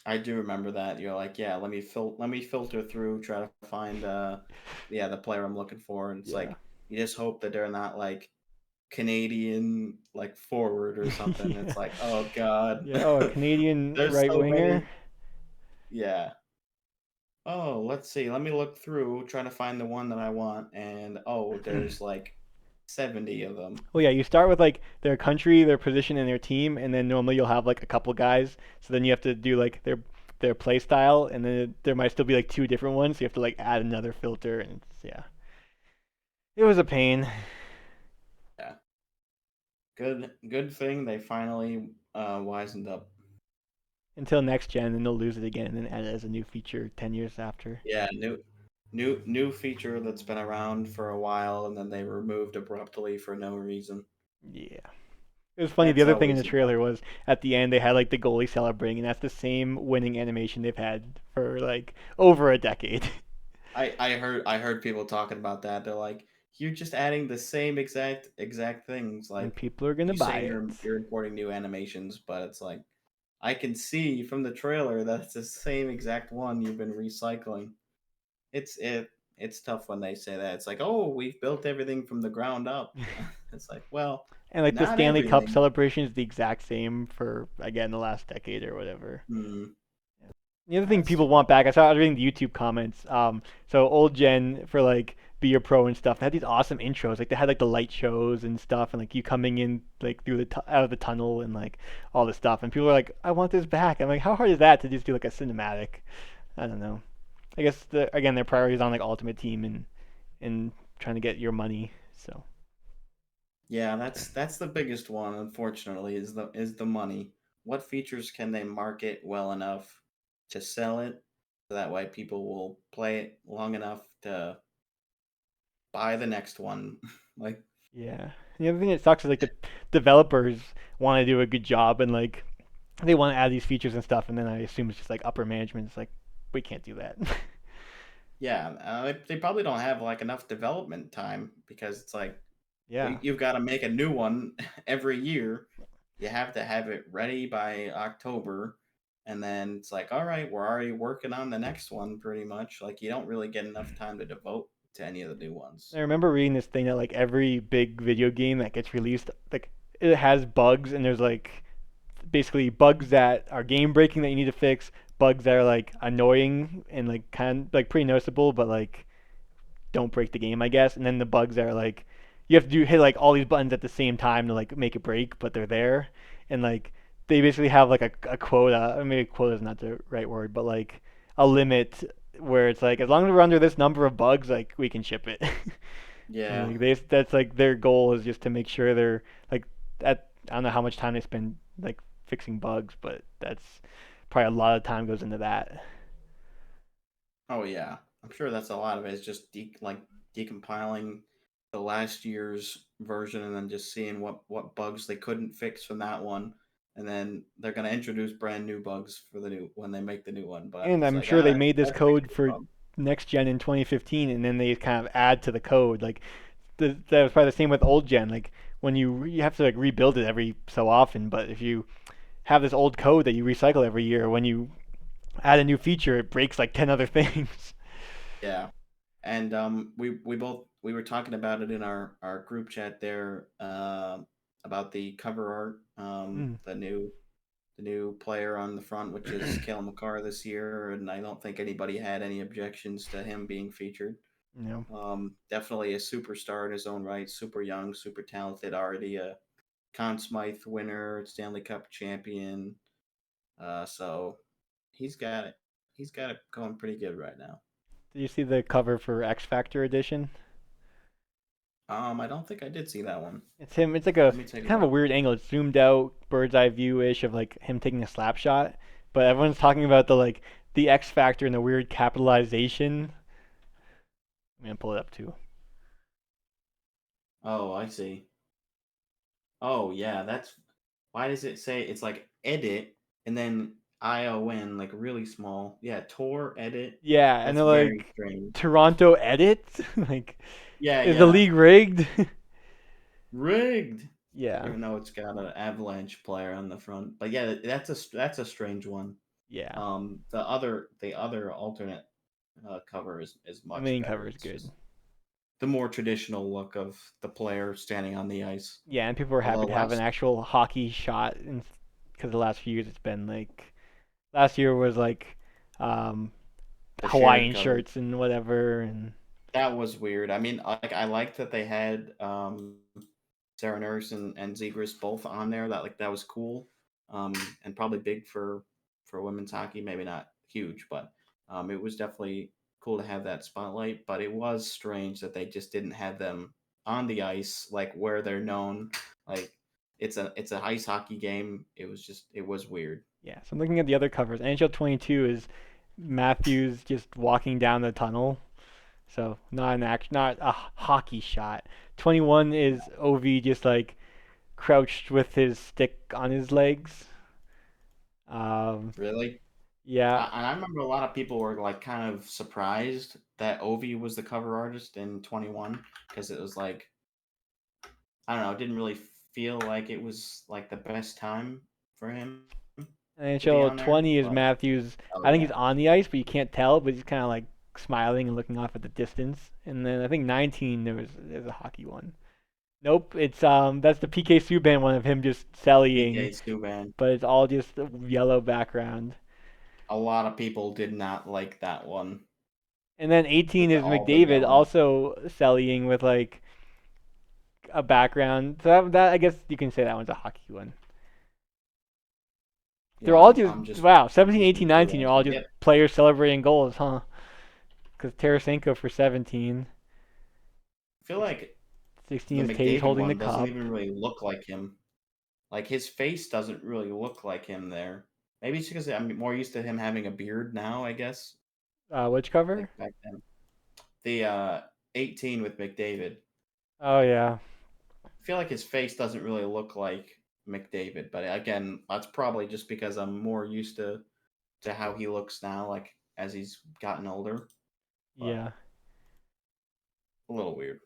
B: I do remember that. You're like, yeah, let me filter through, try to find yeah, the player I'm looking for, and it's
C: yeah,
B: like you just hope that they're not like Canadian like forward or something.
C: yeah,
B: It's like, oh god,
C: yeah. Oh, a Canadian
B: there's
C: right
B: so
C: winger.
B: many. Yeah. Oh, let's see. Let me look through, trying to find the one that I want, and oh, there's like 70 of them.
C: Well, yeah, you start with like their country, their position, and their team, and then normally you'll have like a couple guys. So then you have to do like their play style, and then there might still be like two different ones. So you have to like add another filter, and it's, yeah, it was a pain
B: Yeah. Good thing they finally wisened up.
C: until next gen, and they'll lose it again, and then add it as a new feature 10 years after.
B: Yeah, new feature that's been around for a while and then they removed abruptly for no reason.
C: Yeah, it was funny. The
B: That's
C: other thing in the
B: always a
C: trailer
B: bummer.
C: was at the end they had like the goalie celebrating, and that's the same winning animation they've had for like over a decade.
B: I heard people talking about that. They're like, you're just adding the same exact things.
C: And
B: Like
C: people are gonna
B: you say
C: buy it.
B: you're importing new animations, but it's like I can see from the trailer that it's the same exact one you've been recycling. It's it's tough when they say that. It's like, oh, we've built everything from the ground up. It's like, well,
C: And like the
B: not
C: Stanley Cup
B: everything.
C: celebration is the exact same for again the last decade or whatever.
B: Hmm,
C: The other thing
B: that's
C: people want back, I was reading the YouTube comments. So old gen for like Be Your Pro and stuff. They had these awesome intros. Like they had like the light shows and stuff, and like you coming in like through out of the tunnel and like all this stuff. And people are like, I want this back. I'm like, how hard is that to just do like a cinematic? I don't know. I guess again their priorities on like Ultimate Team and trying to get your money. So
B: yeah, that's the biggest one, unfortunately, is the money. What features can they market well enough to sell it? So that way people will play it long enough to buy the next one. Like,
C: yeah. And the other thing that sucks is like the developers want to do a good job and like they want to add these features and stuff, and then I assume it's just like upper management. It's like we can't do that.
B: yeah, they probably don't have like enough development time because it's like
C: Yeah.
B: you've got to make a new one every year. You have to have it ready by October, and then it's like, all right, we're already working on the next one pretty much. Like, you don't really get enough time to devote to any of the new ones.
C: I remember reading this thing that like every big video game that gets released, like it has bugs, and there's like basically bugs that are game breaking that you need to fix, bugs that are like annoying and like kind of like pretty noticeable, but like don't break the game, I guess. And then the bugs that are like you have to hit like all these buttons at the same time to like make it break, but they're there, and like they basically have like a quota. I mean, maybe quota is not the right word, but like a limit where it's like as long as we're under this number of bugs, like we can ship it. And
B: Yeah.
C: like that's like their goal is just to make sure they're like at I don't know how much time they spend like fixing bugs, but that's probably a lot of time goes into that.
B: Oh yeah. I'm sure that's a lot of it. Is just like decompiling the last year's version and then just seeing what bugs they couldn't fix from that one, and then they're gonna introduce brand new bugs for the new when they make the new one. But
C: And
B: it's
C: I'm
B: like,
C: sure they
B: that's
C: made this
B: that's fixed
C: code
B: the
C: for
B: bug.
C: next gen in 2015, and then they kind of add to the code. Like that was probably the same with old gen. Like when you have to like rebuild it every so often, but if you have this old code that you recycle every year, when you add a new feature, it breaks like 10 other things.
B: Yeah. And we were talking about it in our group chat there, about the cover art,
C: Mm,
B: the new player on the front, which is Kale McCarr this year, and I don't think anybody had any objections to him being featured.
C: you know.
B: Definitely a superstar in his own right, super young, super talented, already a Conn Smythe winner, Stanley Cup champion. So he's got it. He's got it going pretty good right now.
C: Did you see the cover for X Factor edition?
B: I don't think I did see that one.
C: It's him. It's like a
B: Let me take
C: it's
B: a
C: kind of a
B: look.
C: weird angle. It's zoomed out, bird's eye view ish of like him taking a slap shot, but everyone's talking about the X Factor and the weird capitalization. I'm gonna pull it up too.
B: Oh, I see. Oh, yeah, that's why does it say it's like edit and then ION like really small? Yeah, Tor edit.
C: Yeah, and
B: That's
C: they're
B: very
C: like
B: strange.
C: Toronto edit. Like,
B: Yeah,
C: is the
B: yeah.
C: league rigged?
B: Rigged.
C: Yeah,
B: Even though it's got an Avalanche player on the front. But yeah, that's a strange one.
C: yeah.
B: The other alternate cover is
C: The
B: much
C: main cover
B: better.
C: is
B: It's
C: good.
B: just the more traditional look of the player standing on the ice.
C: Yeah, and people are
B: Although
C: happy to have an
B: last
C: actual hockey shot, because the last few years it's been like last year was like um,
B: the shared
C: Hawaiian
B: cover,
C: shirts and whatever, and
B: that was weird. I mean, I liked that they had Sarah Nurse and Zegras both on there. That was cool, and probably big for women's hockey. Maybe not huge, but it was definitely cool to have that spotlight. But it was strange that they just didn't have them on the ice, like where they're known. Like it's a ice hockey game. It was weird.
C: yeah. So I'm looking at the other covers. NHL 22 is Matthews just walking down the tunnel. So not a hockey shot. 21 is Ovi just like crouched with his stick on his legs. Um,
B: Really?
C: yeah,
B: And I remember a lot of people were like kind of surprised that Ovi was the cover artist in 21 because it was like, I don't know, it didn't really feel like it was like the best time for him to be
C: NHL
B: on there.
C: 20 is
B: But
C: Matthews.
B: oh
C: I think
B: yeah,
C: he's on the ice, but you can't tell. But he's kind of like smiling and looking off at the distance. And then I think 19 there's a hockey one. Nope, it's that's the PK Subban one of him just selling,
B: PK Subban.
C: but it's all just a yellow background.
B: A lot of people did not like that one
C: And then 18
B: with
C: is
B: all the
C: McDavid
B: yellow.
C: also selling with like a background. So that I guess you can say that one's a hockey one. They're
B: Yeah,
C: all just
B: I'm just
C: wow, 17,
B: looking
C: 18,
B: through
C: 19 are all
B: everything.
C: just
B: Yep.
C: players celebrating goals, huh? Because Tarasenko for 17,
B: I feel like
C: 16
B: the
C: is Taves
B: McDavid
C: holding the
B: one doesn't
C: cup.
B: even really look like him. Like his face doesn't really look like him there. Maybe it's because I'm more used to him having a beard now, I guess.
C: Which cover?
B: Like back then. The 18 with McDavid.
C: Oh yeah,
B: I feel like his face doesn't really look like McDavid, but again, that's probably just because I'm more used to how he looks now, like as he's gotten older. But
C: yeah,
B: a little weird.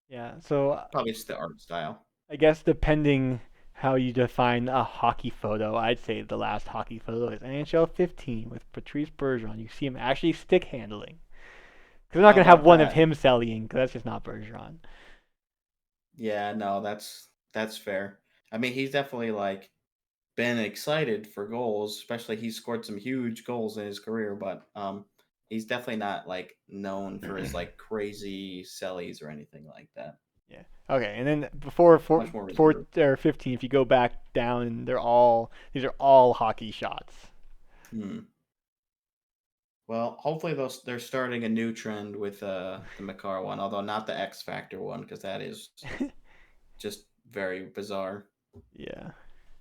C: yeah. So
B: Probably just the art style.
C: I guess depending how you define a hockey photo, I'd say the last hockey photo is NHL 15 with Patrice Bergeron. You see him actually stick handling. Because they're not
B: How
C: gonna have
B: about
C: one of
B: that?
C: him selling, because that's just not Bergeron.
B: Yeah, no, that's fair. I mean, he's definitely like been excited for goals, especially he's scored some huge goals in his career, but he's definitely not like known for his like crazy sellies or anything like that.
C: Yeah. Okay, and then before
B: Much more
C: four
B: reserved.
C: or 15, if you go back down, these are all hockey shots.
B: Hmm. Well, hopefully they're starting a new trend with the Makar one, although not the X Factor one because that is just very bizarre.
C: Yeah.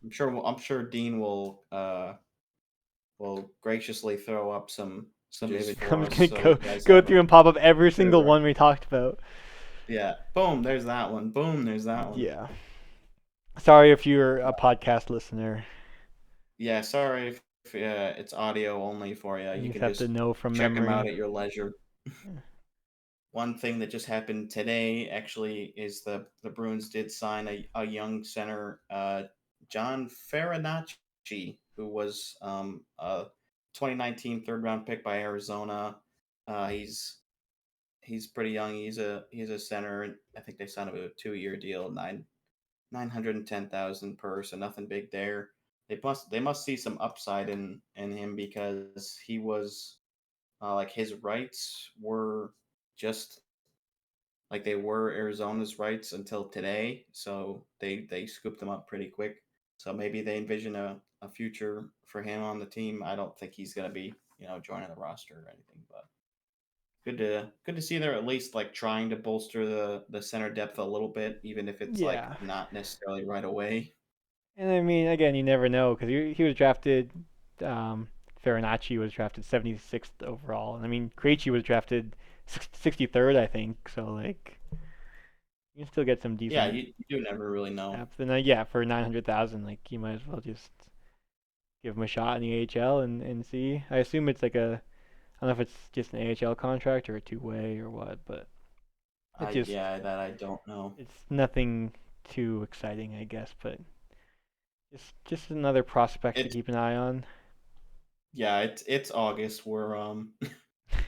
B: I'm sure Dean will graciously throw up some
C: Just,
B: images
C: I'm
B: for
C: just
B: us
C: gonna
B: so you
C: go
B: guys
C: go
B: have a
C: through and pop up every
B: bit of
C: single
B: a
C: one we talked about.
B: yeah. Boom, there's that one. Boom, there's that one.
C: Yeah. Sorry if you're a podcast listener.
B: Yeah, sorry if it's audio only for you.
C: You
B: You
C: just
B: can
C: have to
B: just
C: know from
B: check them out
C: memory.
B: at your leisure. One thing that just happened today actually is the Bruins did sign a young center, John Farinacci, who was a 2019 third round pick by Arizona. Uh, he's he's pretty young. He's a center, and I think they signed him a 2-year deal, 910,000 per, so nothing big there. They must see some upside in him because he was like his rights were just like they were Arizona's rights until today, so they scooped them up pretty quick. So maybe they envision a future for him on the team. I don't think he's gonna be joining the roster or anything, but good to see they're at least like trying to bolster the center depth a little bit, even if it's like
C: Yeah.
B: not necessarily right away.
C: And I mean, again, you never know because he was drafted. Um, Farinacci was drafted 76th overall, and I mean, Krejci was drafted 63rd, I think. So like, you can still get some
B: Yeah,
C: decent
B: you do never really know.
C: depth. And yeah, for 900,000, like you might as well just give him a shot in the AHL and see. I assume it's like I don't know if it's just an AHL contract or a two-way or what, but it's just
B: Yeah, that I don't know.
C: it's nothing too exciting, I guess. But just another prospect to
B: It's
C: keep an eye on.
B: yeah, it's August.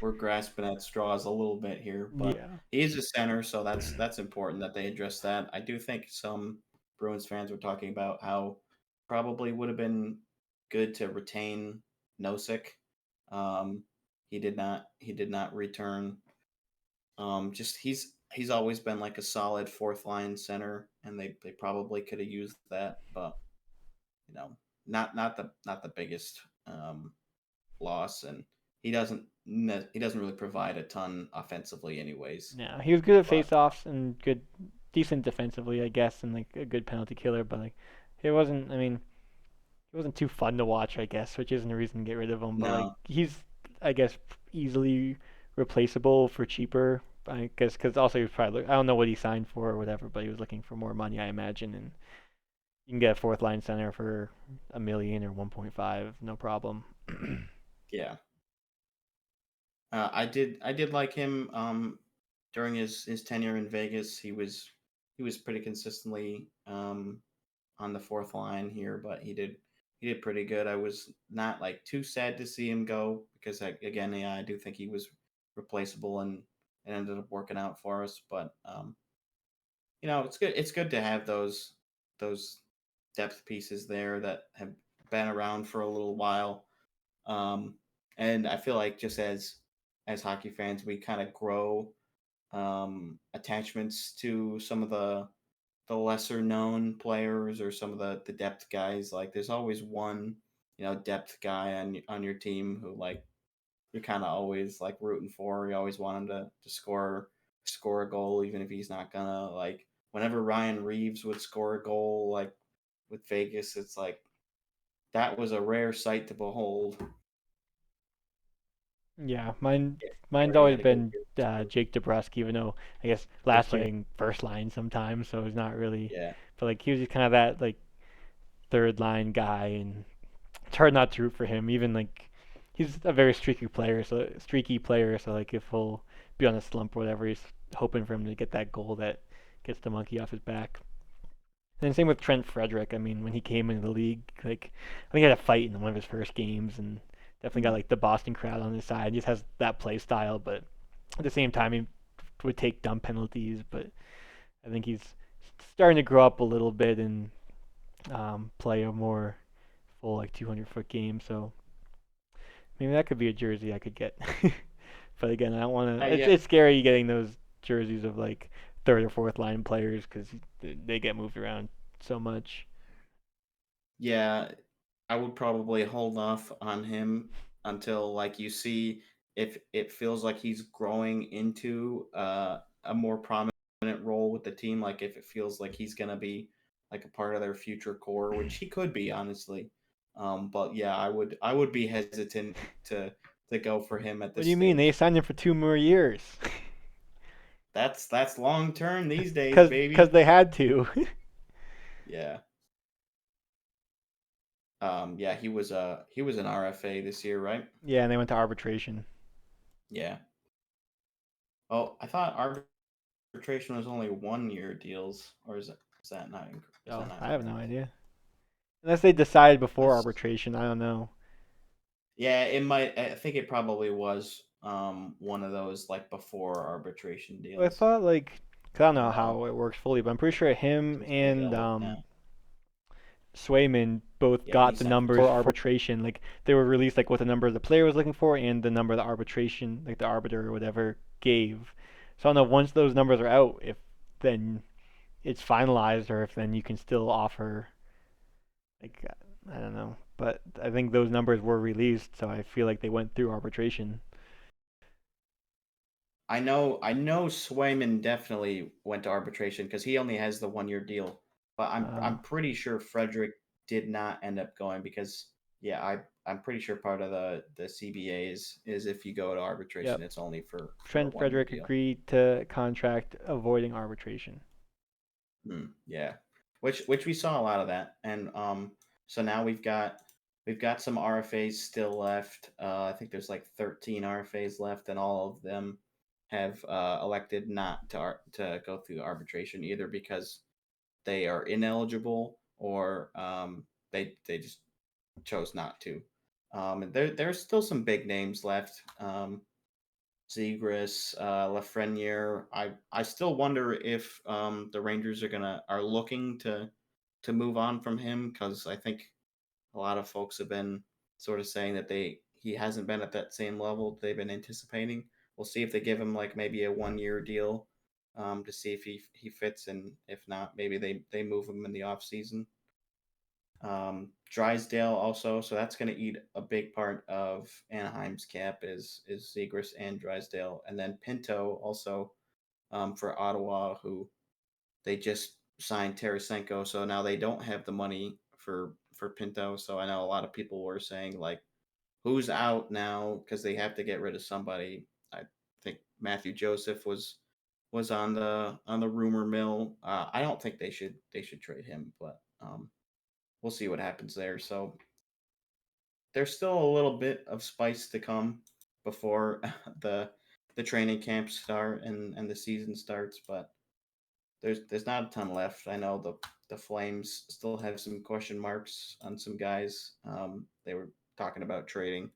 B: We're grasping at straws a little bit here, but
C: Yeah.
B: he's a center, so that's important that they address that. I do think some Bruins fans were talking about how probably would have been good to retain Nosek. Um, he did not return. Just he's always been like a solid fourth line center, and they probably could have used that, but you know, not the biggest loss, and he doesn't really provide a ton offensively, anyways.
C: No, he was good at
B: But
C: face-offs and decent defensively, I guess, and like a good penalty killer. But like, it wasn't. I mean, it wasn't too fun to watch, I guess, which isn't a reason to get rid of him. But like,
B: no,
C: he's, I guess, easily replaceable for cheaper. I guess because also he was probably. I don't know what he signed for or whatever, but he was looking for more money, I imagine, and you can get a fourth line center for a million or 1.5, no problem.
B: yeah, I did like him during his tenure in Vegas. He was pretty consistently on the fourth line here, but he did he did pretty good. I was not like too sad to see him go because again, yeah, I do think he was replaceable and it ended up working out for us. But it's good. It's good to have those depth pieces there that have been around for a little while. Um, and I feel like just as hockey fans, we kind of grow attachments to some of the lesser known players or some of the depth guys. Like there's always one depth guy on your team who like you're kind of always like rooting for. You always want him to score a goal even if he's not gonna. Like whenever Ryan Reeves would score a goal like with Vegas, it's like that was a rare sight to behold.
C: Yeah,
B: Yeah,
C: mine's
B: already
C: always
B: had a good
C: been
B: year.
C: Jake DeBrusk, even though I guess
B: Good
C: last year
B: player.
C: in first line sometimes, so it's not really.
B: Yeah.
C: But like he was just kind of that like third line guy, and it's hard not to root for him. Even like he's a very streaky player. So like if he'll be on a slump or whatever, he's hoping for him to get that goal that gets the monkey off his back. And same with Trent Frederick. I mean, when he came into the league, like I think he had a fight in one of his first games, and definitely got
B: Mm.
C: like the Boston crowd on his side. He just has that play style, but at the same time, he would take dumb penalties. But I think he's starting to grow up a little bit and play a more full like 200-foot game. So maybe that could be a jersey I could get. But again, I don't want to.
B: Yeah,
C: It's scary getting those jerseys of like third or fourth line players because they get moved around so much.
B: yeah. I would probably hold off on him until like you see if it feels like he's growing into a more prominent role with the team. Like if it feels like he's gonna be like a part of their future core, which he could be, honestly. But yeah, I would be hesitant to go for him at
C: What do
B: this
C: you mean? They
B: stage.
C: signed him for 2 more years.
B: That's long term these days,
C: Cause
B: baby.
C: they had to.
B: Yeah. Yeah, he was an RFA this year, right?
C: Yeah, and they went to arbitration.
B: Yeah. Oh, I thought arbitration was only 1 year deals, or is that
C: Oh,
B: not
C: I have no
B: correct?
C: idea. Unless they decided before
B: That's
C: arbitration, I don't know.
B: yeah, it might. I think it probably was one of those like before arbitration
C: Well, I
B: deals.
C: thought like, 'cause I don't know
B: Uh,
C: how it works fully, but I'm pretty sure him
B: since
C: and
B: Miguel went down,
C: Swayman both
B: yeah, he
C: got the
B: signed for
C: numbers
B: 2 years.
C: for arbitration. Like they were released like what the number the player was looking for and the number the arbitration, like the arbiter or whatever gave. So I don't know once those numbers are out, if then it's finalized or if then you can still offer like I don't know. But I think those numbers were released, so I feel like they went through arbitration.
B: I know Swayman definitely went to arbitration because he only has the 1 year deal. But
C: Uh,
B: I'm pretty sure Frederick did not end up going because yeah, I'm pretty sure part of the CBA is if you go to arbitration,
C: yep.
B: it's only for a
C: Trent
B: 1 year
C: Frederick
B: deal.
C: agreed to contract avoiding arbitration.
B: Yeah, which we saw a lot of that, and so now we've got some RFAs still left. I think there's like 13 RFAs left, and all of them have elected not to go through arbitration either because they are ineligible or they just chose not to. And there's still some big names left. Zegras, Lafreniere. I still wonder if the Rangers are looking to move on from him because I think a lot of folks have been sort of saying that he hasn't been at that same level they've been anticipating. We'll see if they give him like maybe a 1 year deal to see if he fits, and if not, maybe they move him in the off season. Drysdale also, so that's going to eat a big part of Anaheim's cap is Zegras and Drysdale, and then Pinto also for Ottawa, who they just signed Tarasenko, so now they don't have the money for Pinto. So I know a lot of people were saying like, who's out now because they have to get rid of somebody. I think Matthew Joseph was on the rumor mill. I don't think they should trade him, but we'll see what happens there. So there's still a little bit of spice to come before the training camps start and the season starts, but there's not a ton left. I know the Flames still have some question marks on some guys. They were talking about trading.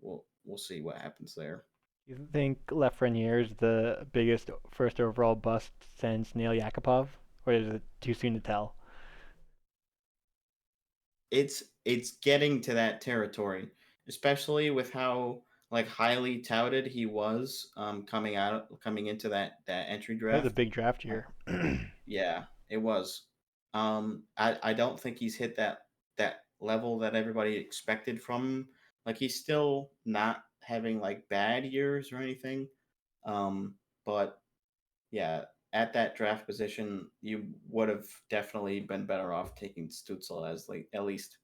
B: We'll see what happens there.
C: You think Lafreniere is the biggest first overall bust since Nail Yakupov, or is it too soon to tell?
B: It's getting to that territory, especially with how like highly touted he was coming into that entry
C: That was a
B: draft.
C: big draft
B: Uh,
C: year.
B: yeah, it was. I don't think he's hit that level that everybody expected from him. Like he's still not having like bad years or anything. Um, but yeah, at that draft position, you would have definitely been better off taking Stutzel as like at least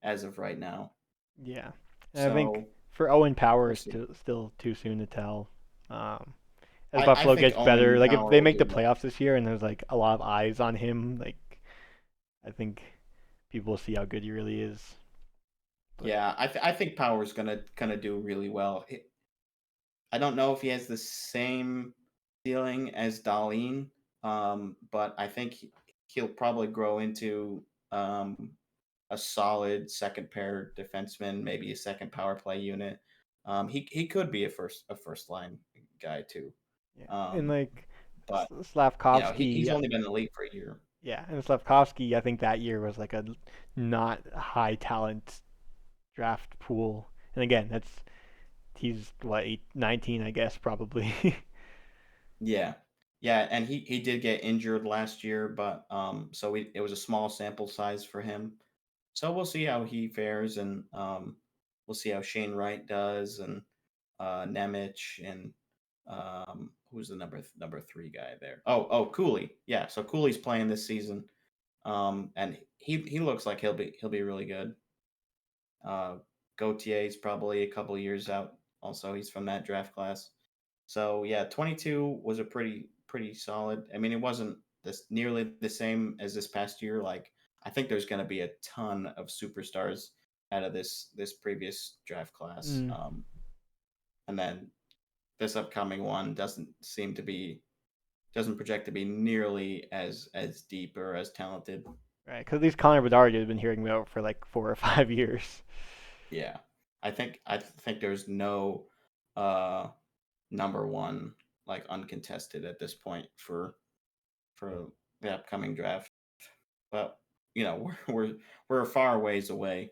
B: as of right now.
C: Yeah, and I think
B: So
C: for Owen Power,
B: we'll
C: it's
B: see.
C: still too soon to tell. Um, as
B: I
C: Buffalo
B: think
C: gets better,
B: Owen
C: like if
B: Power
C: they
B: will
C: make the
B: do well.
C: playoffs this year and there's like a lot of eyes on him, like I think people will see how good he really is. But
B: Yeah, I think Power's gonna do really well. I don't know if he has the same ceiling as Darlene, but I think he'll probably grow into a solid second pair defenseman, maybe a second power play unit. He could be a first line guy too.
C: yeah, and
B: Um,
C: like
B: but he's
C: Slavkovsky,
B: only been in the league for a year.
C: yeah, and Slavkovsky, I think that year was like a not high talent draft pool. And again, he's what 19, I guess probably.
B: Yeah, yeah, and he did get injured last year, but so it was a small sample size for him. So we'll see how he fares, and we'll see how Shane Wright does, and Nemec, and who's the number three guy there? Oh, Cooley. Yeah, so Cooley's playing this season, and he looks like he'll be really good. Uh, Gautier's probably a couple years out. Also, he's from that draft class. So yeah, 22 was a pretty solid. I mean, it wasn't this nearly the same as this past year. Like I think there's going to be a ton of superstars out of this previous draft class.
C: mm,
B: And then this upcoming one doesn't project to be nearly as deep or as talented.
C: right, because at least Connor Bedard has been hearing about for like 4 or 5 years.
B: Yeah, I think there's no uh number one like uncontested at this point for the upcoming draft. But we're a far ways away.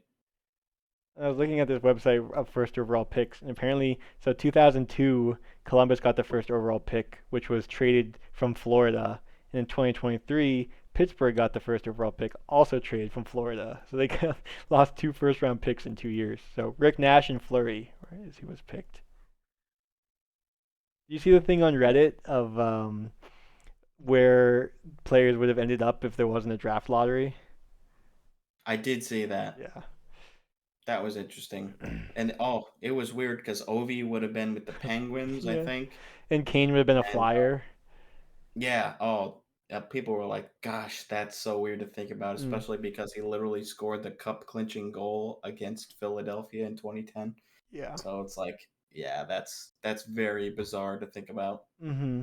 C: I was looking at this website of first overall picks, and apparently, so 2002, Columbus got the first overall pick, which was traded from Florida. And in 2023, Pittsburgh got the first overall pick, also traded from Florida. So they lost two first round picks in 2 years. So Rick Nash and Fleury, right, is who was picked. Do you see the thing on Reddit of where players would have ended up if there wasn't a draft lottery?
B: I did see that.
C: Yeah.
B: That was interesting. And it was weird because Ovi would have been with the Penguins, I
C: Yeah.
B: think.
C: And Kane would have been a
B: And
C: flyer.
B: yeah, people were like, "Gosh, that's so weird to think about,"
C: Mm,
B: especially because he literally scored the cup clinching goal against Philadelphia in 2010.
C: yeah.
B: So it's like, yeah, that's very bizarre to think about.
C: Mm-hmm.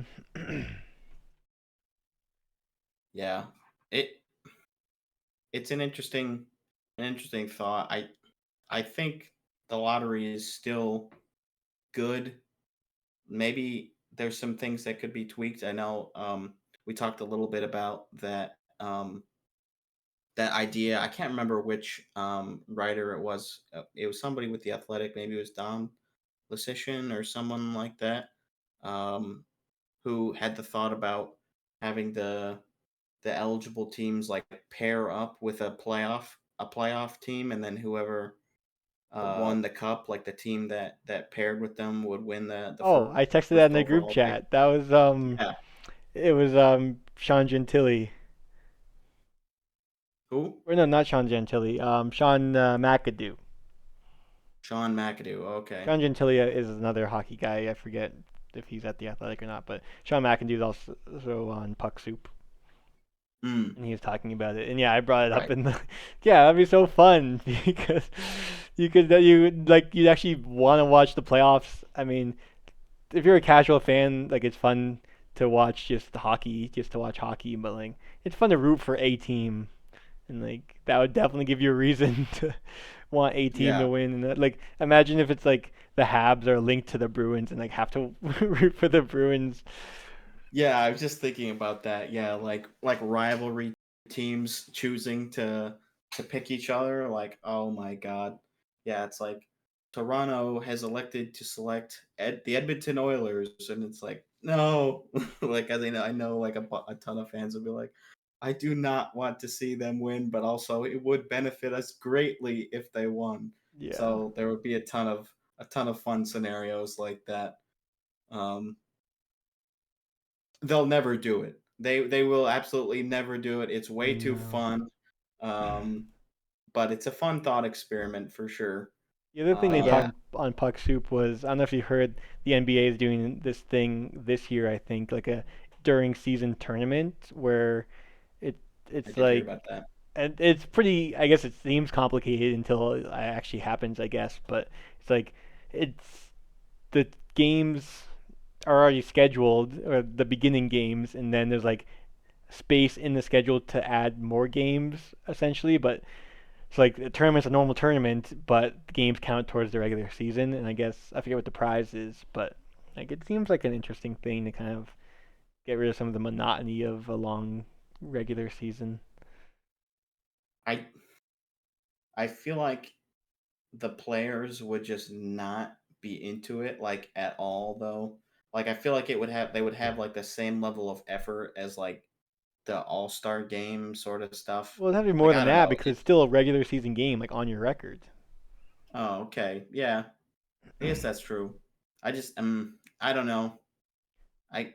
B: Yeah, it it's an interesting thought. I think the lottery is still good. Maybe there's some things that could be tweaked. I know we talked a little bit about that idea. I can't remember which writer it was. It was somebody with the Athletic. Maybe it was Dom Lasician or someone like that, um, who had the thought about having the eligible teams like pair up with a playoff team, and then whoever won the cup, like the team that paired with them would win the
C: Oh, I texted that
B: first
C: in the group
B: overall pick.
C: chat. That was
B: Yeah.
C: it was Sean Gentili.
B: Who?
C: Or no, not Sean Gentili. Sean McAdoo.
B: Sean McAdoo. Okay.
C: Sean Gentili is another hockey guy. I forget if he's at the Athletic or not, but Sean McAdoo is also on Puck Soup,
B: Mm,
C: and he was talking about it. And yeah, I brought it up
B: right.
C: in the yeah, that'd be so fun because you actually want to watch the playoffs. I mean, if you're a casual fan, like it's fun to watch just to watch hockey, but like it's fun to root for a team, and like that would definitely give you a reason to want a team to
B: Yeah.
C: win. And that, like imagine if it's like the Habs are linked to the Bruins and like have to root for the Bruins.
B: Yeah, I was just thinking about that. Yeah, like rivalry teams choosing to pick each other. Like, oh my god. Yeah, it's like Toronto has elected to select the Edmonton Oilers, and it's like no. Like I know like a ton of fans will be like, I do not want to see them win, but also it would benefit us greatly if they won.
C: Yeah.
B: So there would be a ton of fun scenarios like that. Um, They'll never do it. They will absolutely never do it. It's way too
C: No.
B: fun. Um, but it's a fun thought experiment for sure.
C: The other thing they
B: Yeah,
C: talked on Puck Soup was I don't know if you heard the NBA is doing this thing this year. I think like a during season tournament where it
B: I
C: it's
B: did hear
C: like
B: about that.
C: and it's pretty. I guess it seems complicated until it actually happens. I guess, but it's like it's the games are already scheduled or the beginning games, and then there's like space in the schedule to add more games essentially, but it's like the tournament's a normal tournament, but the games count towards the regular season. And I guess I forget what the prize is, but like it seems like an interesting thing to kind of get rid of some of the monotony of a long regular season.
B: I I feel like the players would just not be into it like at all though. Like I feel like they would have like the same level of effort as like the All-Star game sort of stuff.
C: Well, it'd have to be more
B: Like
C: than
B: I don't
C: that
B: know.
C: because it's still a regular season game, like on your record.
B: Oh, okay. Yeah. I guess that's true. I don't know. I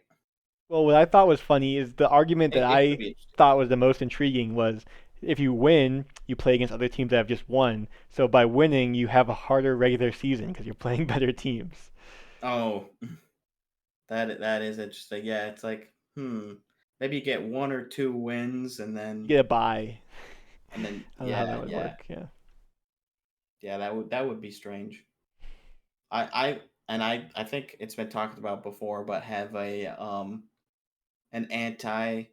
C: Well, what I thought was funny is the argument that
B: it could
C: I
B: be interesting.
C: thought was the most intriguing was if you win, you play against other teams that have just won. So by winning, you have a harder regular season because you're playing better teams.
B: Oh, that is interesting. Yeah, it's like, maybe you get one or two wins
C: You get a bye.
B: and then
C: I don't know how that
B: yeah,
C: would
B: yeah.
C: work. Yeah.
B: Yeah, that would be strange. I think it's been talked about before, but have an anti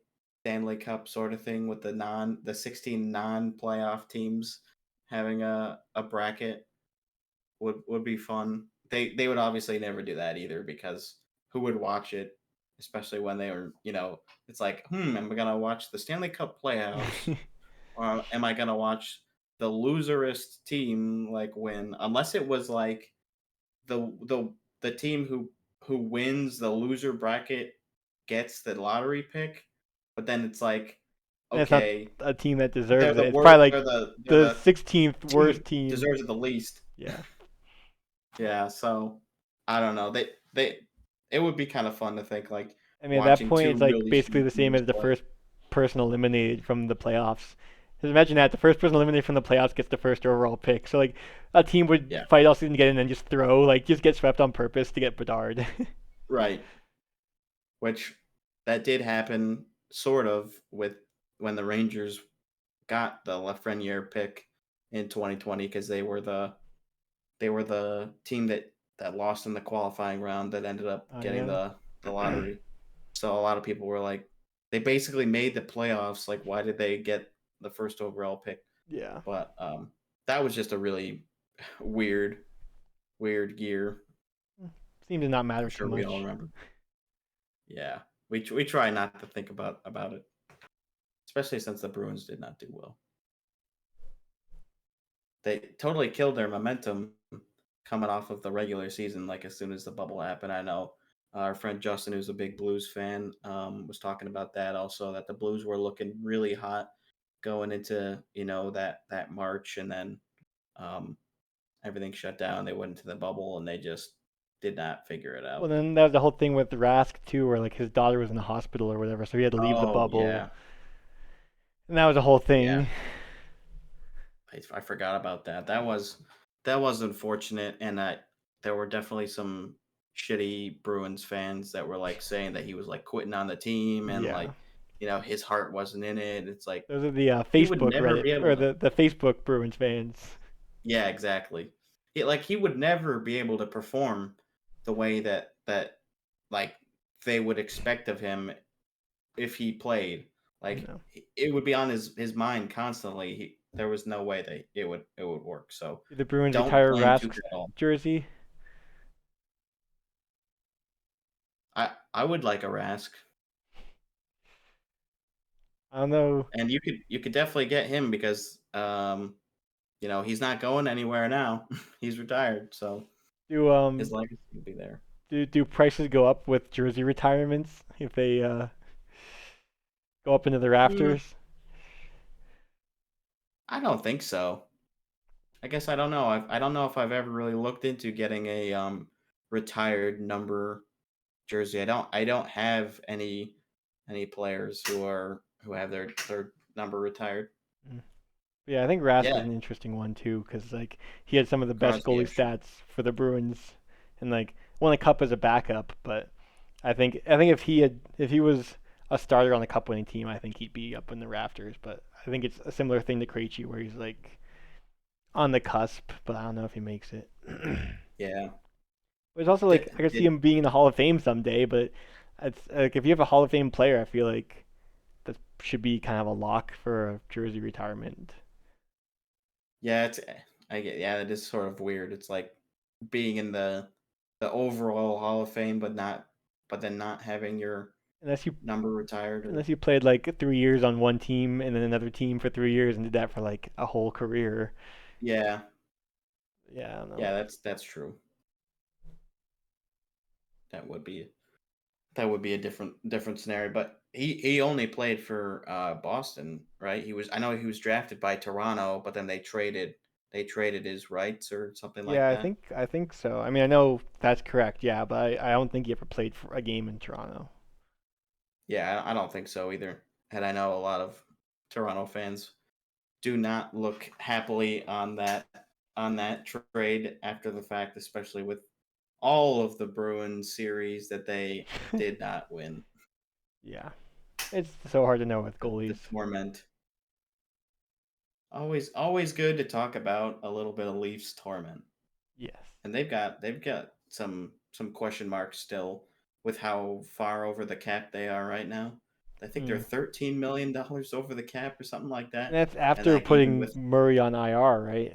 B: Stanley Cup sort of thing with the 16 non-playoff teams having a bracket would be fun. They would obviously never do that either because who would watch it, especially when they were, it's like, am I gonna watch the Stanley Cup playoffs or am I gonna watch the loserist team like win? Unless it was like the team who wins the loser bracket gets the lottery pick, but then it's like,
C: And it's not
B: okay,
C: a team that
B: they're
C: deserves it.
B: the
C: It's
B: worst.
C: probably like
B: They're
C: the
B: the
C: 16th
B: team who
C: worst team.
B: deserves it the least.
C: Yeah.
B: Yeah, so I don't know. They it would be kind of fun to think like
C: I mean, at that
B: watching
C: point,
B: two
C: it's like
B: really
C: basically
B: shitty
C: the same
B: teams
C: as the
B: play.
C: first person eliminated from the playoffs. Just imagine that the first person eliminated from the playoffs gets the first overall pick. So like a team would
B: Yeah,
C: fight all season to get in and then just throw, like just get swept on purpose to get Bedard.
B: right. Which that did happen sort of with when the Rangers got the Lafreniere pick in 2020 because they were the team that lost in the qualifying round that ended up
C: Oh
B: getting
C: yeah.
B: the lottery. So a lot of people were like, they basically made the playoffs. Like, why did they get the first overall pick?
C: Yeah.
B: But that was just a really weird, weird year.
C: Seemed to not
B: I'm
C: matter too
B: sure we all
C: much.
B: remember. Yeah, we try not to think about it, especially since the Bruins did not do well. They totally killed their momentum coming off of the regular season. Like as soon as the bubble happened, I know our friend Justin, who's a big Blues fan, was talking about that also. That the Blues were looking really hot going into that March, and then um, everything shut down. They went into the bubble, and they just did not figure it
C: Well,
B: out.
C: then that was the whole thing with Rask too, where like his daughter was in the hospital or whatever, so he had to leave the
B: Oh
C: bubble,
B: yeah,
C: and that was a whole
B: yeah.
C: thing.
B: I forgot about that. That was unfortunate, and there were definitely some shitty Bruins fans that were like saying that he was like quitting on the team and
C: Yeah.
B: like his heart wasn't in it. It's like
C: Those are the
B: he would
C: Facebook
B: never
C: Reddit
B: be able
C: or
B: to.
C: the Facebook Bruins fans.
B: Yeah, exactly. He would never be able to perform the way that like they would expect of him if he played. Like
C: No.
B: it would be on his mind constantly. There was no way that it would work. So
C: Did the Bruins
B: don't
C: retire
B: blame Tuch
C: Rask's
B: at all.
C: jersey?
B: I would like a Rask,
C: I don't know.
B: and you could definitely get him because he's not going anywhere now. He's retired, so
C: Do
B: his legacy will be there.
C: do prices go up with jersey retirements if they go up into the
B: Mm,
C: rafters?
B: I don't think so. I guess I don't know. I don't know if I've ever really looked into getting a retired number jersey. I don't have any players who have their number retired.
C: Mm. Yeah, I think Rask is
B: Yeah,
C: an interesting one too, because like he had some of the best
B: Crosby,
C: goalie stats for the Bruins, and like won a cup as a backup. But I think if he was a starter on the cup winning team, I think he'd be up in the rafters. But I think it's a similar thing to Krejci, where he's like on the cusp, but I don't know if he makes it.
B: yeah.
C: But it's also like
B: Did
C: I could see
B: did
C: him being in the Hall of Fame someday. But it's like if you have a Hall of Fame player, I feel like that should be kind of a lock for a jersey retirement.
B: yeah, I get yeah, it is sort of weird. It's like being in the overall Hall of Fame, but then not having your
C: Unless you
B: number retired or
C: unless you played like 3 years on one team and then another team for 3 years and did that for like a whole career.
B: yeah,
C: Yeah, I don't know.
B: yeah, that's true. That would be that would be a different scenario. But he only played for Boston, right? I know he was drafted by Toronto, but then they traded his rights or something like
C: Yeah, I
B: that.
C: think I think so. I mean, I know that's correct. Yeah, but I don't think he ever played for a game in Toronto.
B: Yeah, I don't think so either. And I know a lot of Toronto fans do not look happily on that trade after the fact, especially with all of the Bruins series that they did not win.
C: Yeah, it's so hard to know with
B: The
C: goalies.
B: torment. Always good to talk about a little bit of Leafs torment.
C: Yes.
B: And they've got some question marks still with how far over the cap they are right now. I think they're
C: Mm.
B: $13 million over the cap or something like
C: And
B: that.
C: that's
B: And
C: after
B: like even
C: putting
B: with
C: Murray on IR, right?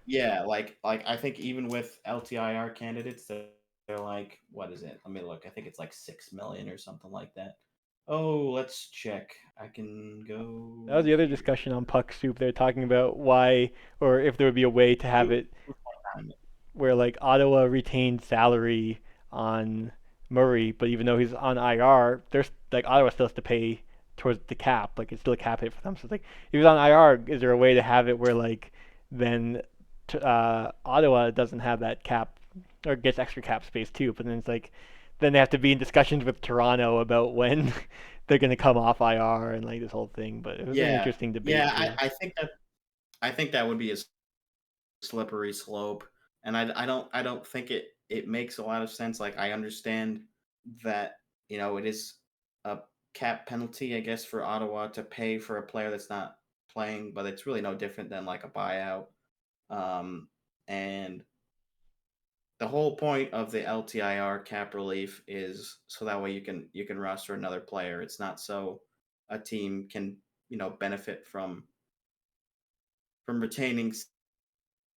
B: yeah, like I think even with LTIR candidates, they're like, what is it? Let me look. I think it's like 6 million or something like that. Oh, let's check. I can
C: That was
B: go
C: the other
B: here.
C: discussion on Puck Soup. They're talking about why, or if there would be a way to have
B: Who,
C: it
B: who's on it?
C: where like Ottawa retained salary on Murray, but even though he's on IR, there's like Ottawa still has to pay towards the cap. Like it's still a cap hit for them. So it's like if he's on IR, is there a way to have it where like then Ottawa doesn't have that cap or gets extra cap space too? But then it's like then they have to be in discussions with Toronto about when they're going to come off IR and like this whole thing. But it was an
B: Yeah,
C: interesting debate
B: yeah.
C: too.
B: I think that would be a slippery slope, and I don't think it makes a lot of sense. Like I understand that it is a cap penalty, I guess, for Ottawa to pay for a player that's not playing, but it's really no different than like a buyout. And the whole point of the LTIR cap relief is so that way you can roster another player. It's not so a team can benefit from retaining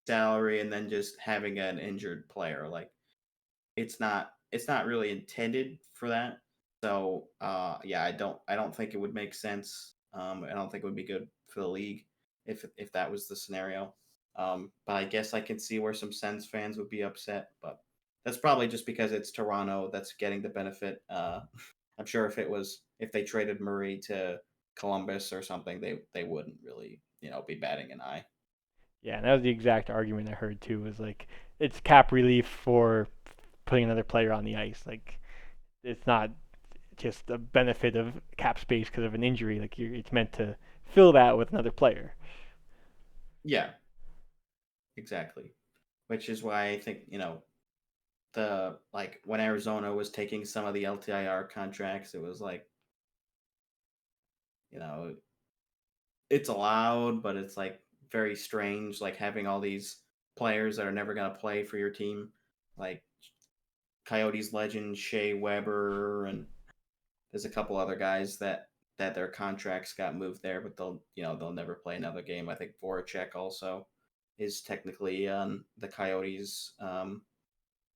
B: salary and then just having an injured player. Like it's not really intended for that. So yeah, I don't think it would make sense. I don't think it would be good for the league if that was the scenario. But I guess I can see where some Sens fans would be upset, but that's probably just because it's Toronto that's getting the benefit. I'm sure if they traded Murray to Columbus or something, they wouldn't really be batting an eye.
C: Yeah, and that was the exact argument I heard too. Was like it's cap relief for putting another player on the ice. Like it's not just a benefit of cap space because of an injury. Like it's meant to fill that with another player.
B: Yeah, exactly. Which is why I think the like when Arizona was taking some of the LTIR contracts, it was like you know it's allowed, but it's like very strange, like having all these players that are never gonna play for your team, like Coyotes legend Shea Weber, and there's a couple other guys that their contracts got moved there, but they'll never play another game. I think Voracek also is technically on the Coyotes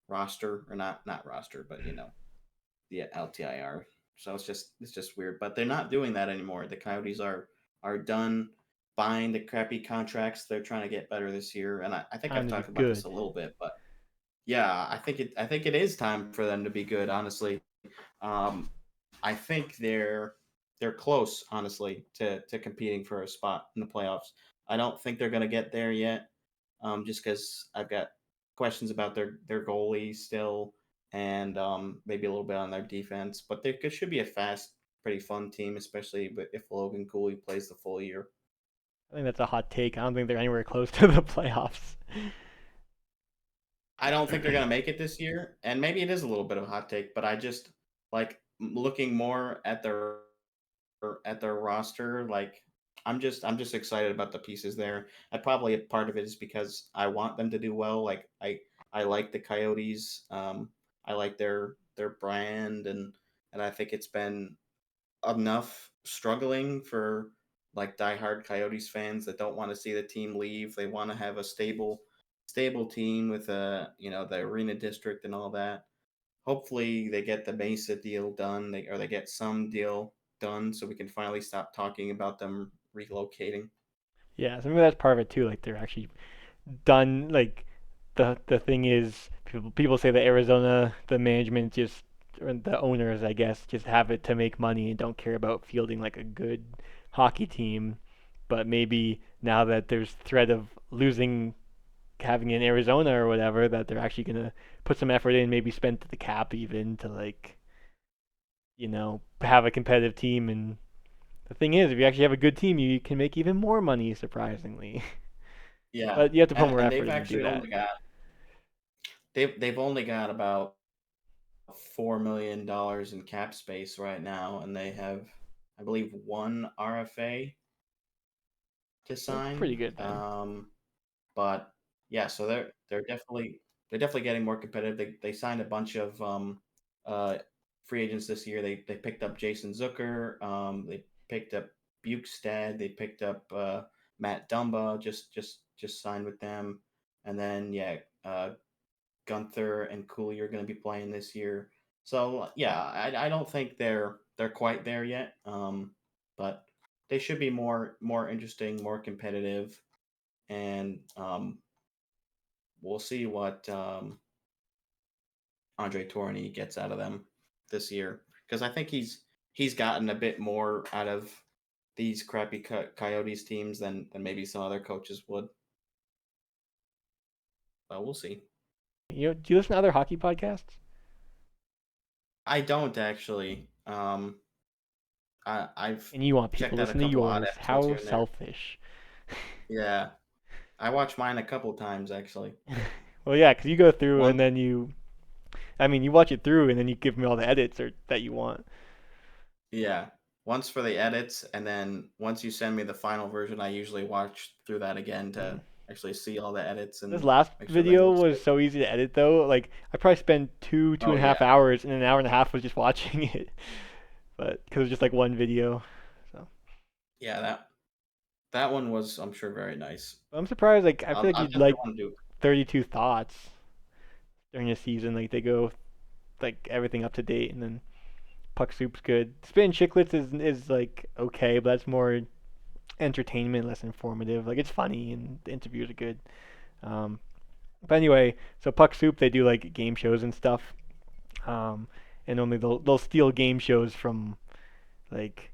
B: roster, or not roster, but the LTIR. So it's just weird, but they're not doing that anymore. The Coyotes are done buying the crappy contracts. They're trying to get better this year, and I think
C: Time
B: I've
C: to be
B: talked about this
C: good.
B: a little bit, but yeah, I think it is time for them to be good. Honestly, um, I think they're close, honestly, to competing for a spot in the playoffs. I don't think they're going to get there yet, just because I've got questions about their goalie still, and maybe a little bit on their defense. But they should be a fast, pretty fun team, especially if Logan Cooley plays the full year.
C: I think that's a hot take. I don't think they're anywhere close to the playoffs.
B: I don't think they're going to make it this year, and maybe it is a little bit of a hot take, but I just like looking more at their roster. Like I'm just excited about the pieces there. I probably a part of it is because I want them to do well. Like I like the Coyotes. I like their brand, and I think it's been enough struggling for like diehard Coyotes fans that don't want to see the team leave. They want to have a stable team with the arena district and all that. Hopefully they get the Mesa deal done, they get some deal done so we can finally stop talking about them relocating.
C: Yeah, so maybe that's part of it too. Like they're actually done. Like the thing is, people say that Arizona, the management just, or the owners, I guess, just have it to make money and don't care about fielding like a good hockey team. But maybe now that there's threat of losing, having in Arizona or whatever, that they're actually gonna put some effort in, maybe spend to the cap even to like, have a competitive team. And the thing is, if you actually have a good team, you can make even more money, surprisingly.
B: Yeah,
C: But you have to put
B: and
C: more
B: and
C: effort
B: they've
C: in to do
B: actually
C: that.
B: only got they've only got about $4 million in cap space right now, and they have, I believe, one RFA to
C: That's pretty
B: sign.
C: good then.
B: But yeah, so they're definitely getting more competitive. They signed a bunch of uh free agents this year. They picked up Jason Zucker. They picked up Bukestad. They picked up Matt Dumba. Just signed with them, and then yeah, Gunther and Cooley are going to be playing this year. So yeah, I don't think they're quite there yet. But they should be more interesting, more competitive, and we'll see what Andre Tourigny gets out of them this year, because I think he's gotten a bit more out of these crappy Coyotes teams than maybe some other coaches would. But we'll see.
C: Do you listen to other hockey podcasts?
B: I don't actually. I've
C: And you want people
B: checked
C: to
B: out a
C: listen to
B: couple odd
C: yours?
B: episodes
C: How
B: here and there.
C: selfish.
B: Yeah, I watched mine a couple times actually.
C: Well, yeah, 'cause you go through and
B: One,
C: then you watch it through and then you give me all the edits that you want.
B: yeah, once for the edits, and then once you send me the final version, I usually watch through that again
C: Mm.
B: to actually see all the edits
C: This
B: and
C: last
B: make sure everything
C: video
B: looks
C: was
B: good.
C: so easy to edit though. Like I probably spent two
B: Oh
C: and a half
B: yeah,
C: hours, and an hour and a half was just watching it. But because it was just like one video, so
B: yeah, that one was, I'm sure, very nice.
C: but I'm surprised. Like I feel like
B: I
C: you'd
B: definitely
C: like
B: want to do.
C: 32 thoughts during a season. Like they go like everything up to date, and then Puck Soup's good. Spin Chicklets is like okay, but that's more entertainment, less informative. Like it's funny and the interviews are good. Um, but anyway, so Puck Soup they do like game shows and stuff. Um, and normally they'll steal game shows from like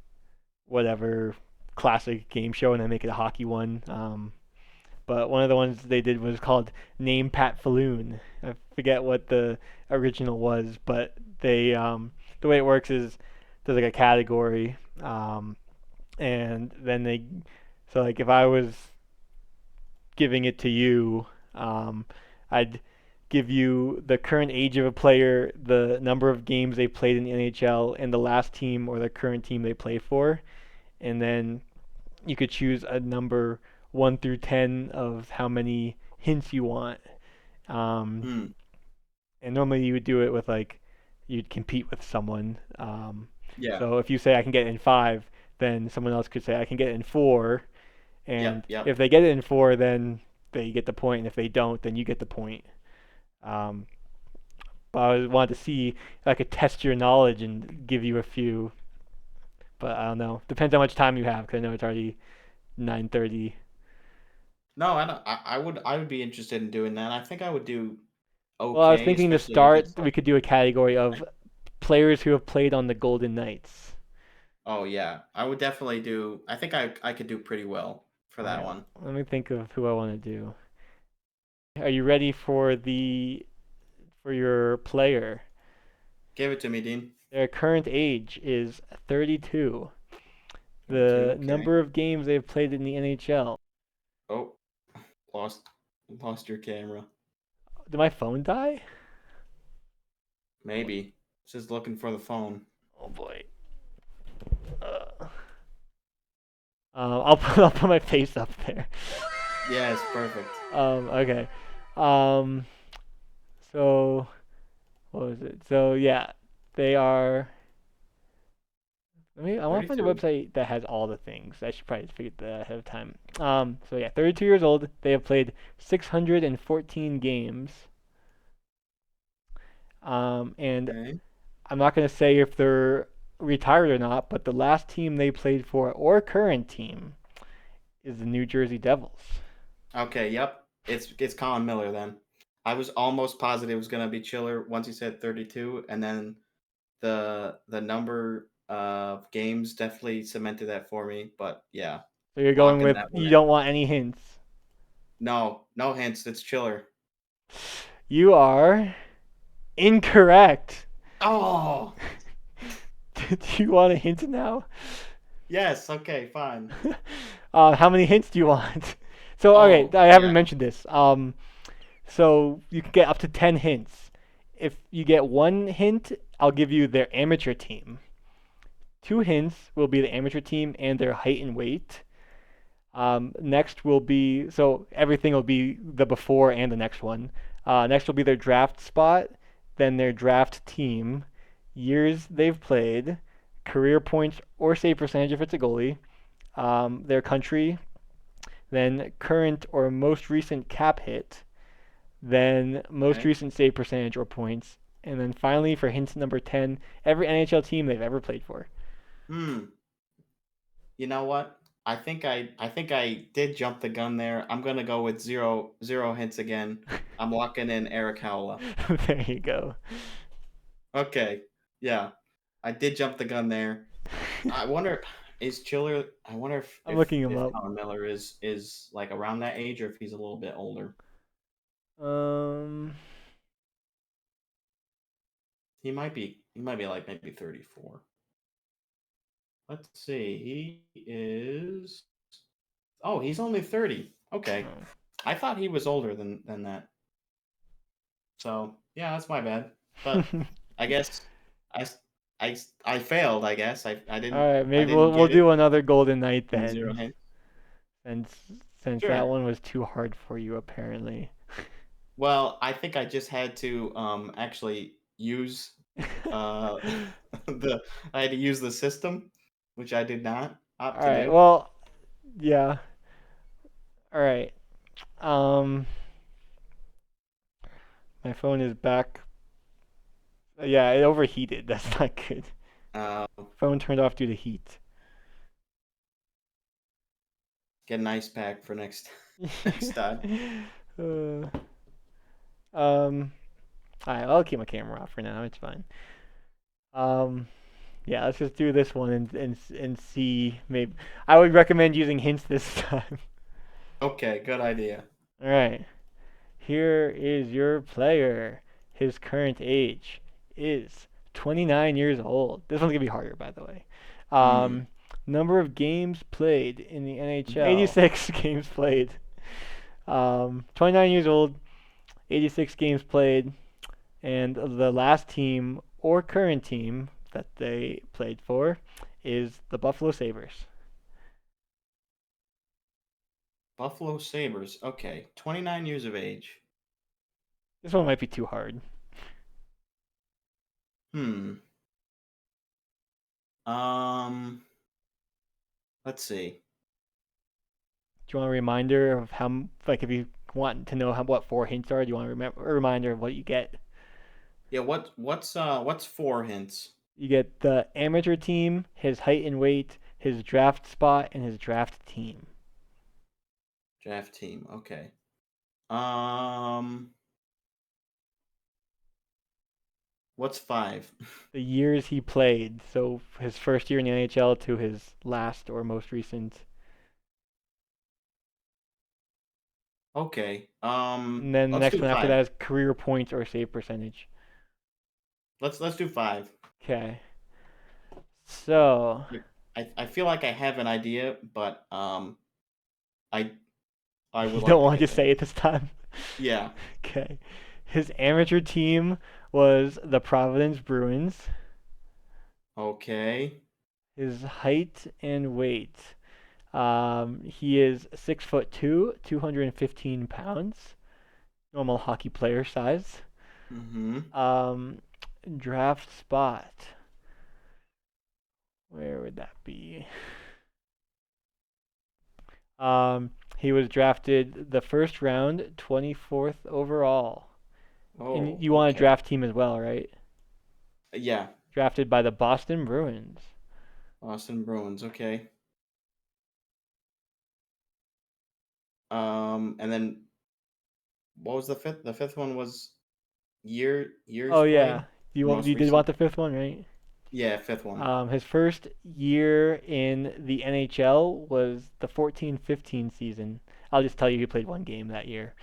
C: whatever classic game show and then make it a hockey one. But one of the ones they did was called Name Pat Falloon. I forget what the original was, but the way it works is there's like a category, and then so like if I was giving it to you, I'd give you the current age of a player, the number of games they played in the NHL, and the last team or the current team they play for, and then you could choose a number 1 through 10 of how many hints you want. Um,
B: Hmm.
C: And normally you would do it with like you'd compete with someone.
B: Yeah.
C: So if you say I can get it in 5, then someone else could say I can get it in 4,
B: Yep.
C: and
B: Yep.
C: if they get it in 4, then they get the point, and if they don't, then you get the point. Um, but I wanted to see if I could test your knowledge and give you a few, but I don't know. Depends how much time you have, because I know it's already 9:30.
B: No, I don't. I would be interested in doing that. I think I would do
C: Well, I was
B: okay,
C: thinking to
B: especially if
C: start,
B: it's
C: we
B: like,
C: could do a category of
B: like
C: players who have played on the Golden Knights.
B: oh yeah, I would definitely do. I think I could do pretty well for
C: All
B: that
C: right,
B: one.
C: let me think of who I want to do. Are you ready for your player?
B: Give it to me, Dean.
C: Their current age is 32.
B: 32.
C: The
B: Okay.
C: number of games they've played in the NHL.
B: Oh, lost lost your camera.
C: Did my phone die?
B: Maybe. It's just looking for the phone.
C: Oh boy. I'll put my face up there.
B: Yes, perfect.
C: Okay. Um, so what was it? So yeah, they are. I want to find a
B: 32.
C: website that has all the things. I should probably figure that ahead of time. So yeah, 32 years old. They have played 614 games. And
B: Okay.
C: I'm not going to say if they're retired or not, but the last team they played for or current team is the New Jersey Devils.
B: Okay. Yep. It's Colin Miller then. I was almost positive it was gonna be Chiller once he said 32, and then the number of games definitely cemented that for me. But yeah,
C: So you're going
B: locking
C: with
B: that one
C: you
B: in.
C: don't want any hints.
B: No, no hints. It's Chiller.
C: You are incorrect.
B: Oh,
C: Do you want a hint now?
B: yes. Okay, fine.
C: How many hints do you want? So okay,
B: Oh,
C: I haven't
B: yeah.
C: mentioned this. So you can get up to 10 hints. If you get one hint, I'll give you their amateur team. Two hints will be the amateur team and their height and weight. Next will be so everything will be the before and the next one. Next will be their draft spot, then their draft team, years they've played, career points or save percentage if it's a goalie, their country, then current or most recent cap hit, then most
B: Okay.
C: recent save percentage or points, and then finally for hint number 10, every NHL team they've ever played for.
B: Hmm. You know what? I think I did jump the gun there. I'm gonna go with zero hints again. I'm locking in Eric Howla.
C: There you go.
B: Okay. Yeah. I did jump the gun there. I wonder is Chiller I wonder if
C: I'm
B: if
C: looking him
B: if
C: up.
B: Colin Miller is like around that age or if he's a little bit older.
C: Um,
B: He might be like maybe 34. Let's see. He is Oh, he's only 30. Okay. I thought he was older than that. So, yeah, that's my bad. But
C: oh.
B: I guess I s- I failed, I guess. I
C: All
B: didn't
C: right,
B: I
C: maybe
B: didn't
C: we'll
B: get it
C: do another Golden Knight
B: in zero
C: then,
B: hints.
C: since since that
B: Sure.
C: one was too hard for you apparently.
B: Well, I think I just had to actually use uh the I had to use the system, which I did not
C: All
B: opt to
C: right,
B: do.
C: well, yeah. All right. Um, my phone is back. Yeah, it overheated. That's not good.
B: Uh,
C: Phone turned off due to heat.
B: get an ice pack for next next time.
C: uh, um, alright, I'll keep my camera off for now. It's fine. Um, yeah, let's just do this one and see. Maybe I would recommend using hints this time.
B: Okay, good idea.
C: All right, here is your player. His current age is 29 years old. This one's gonna be harder, by the way.
B: Hmm.
C: Um, number of games played in the NHL:
B: NHL.
C: 86 games played. 29 years old, 86 games played, and the last team or current team that they played for is the Buffalo Sabres.
B: Buffalo Sabres. Okay, 29 years of age.
C: This one might be too hard.
B: Hmm. Um. Let's see.
C: Do you want a reminder of like if you want to know what four hints are? Do you want a reminder of what you get?
B: Yeah. What's four hints?
C: You get the amateur team, his height and weight, his draft spot, and his draft team.
B: Draft team. Okay. Um. What's five?
C: The years he played, so his first year in the NHL to his last or most recent.
B: Okay.
C: And then the
B: Let's
C: next
B: do
C: one after
B: five.
C: that is career points or save percentage.
B: Let's do five.
C: Okay. So
B: I feel like I have an idea, but I I
C: you
B: would
C: don't
B: like to
C: want to
B: get
C: say it this time.
B: yeah.
C: Okay. His amateur team was the Providence Bruins.
B: Okay.
C: His height and weight. He is 6'2", 215 pounds, normal hockey player size.
B: Mm-hmm.
C: Um, Draft spot. Where would that be? He was drafted the first round, 24th overall. And
B: Oh,
C: you want a
B: okay.
C: draft team as well, right?
B: Yeah.
C: Drafted by the Boston Bruins.
B: Boston Bruins. Okay. And then what was the fifth? The fifth one was years
C: Oh yeah,
B: played.
C: you
B: Most
C: did
B: recent.
C: want the fifth one, right?
B: Yeah, fifth one.
C: His first year in the NHL was the 14-15 season. I'll just tell you he played one game that year.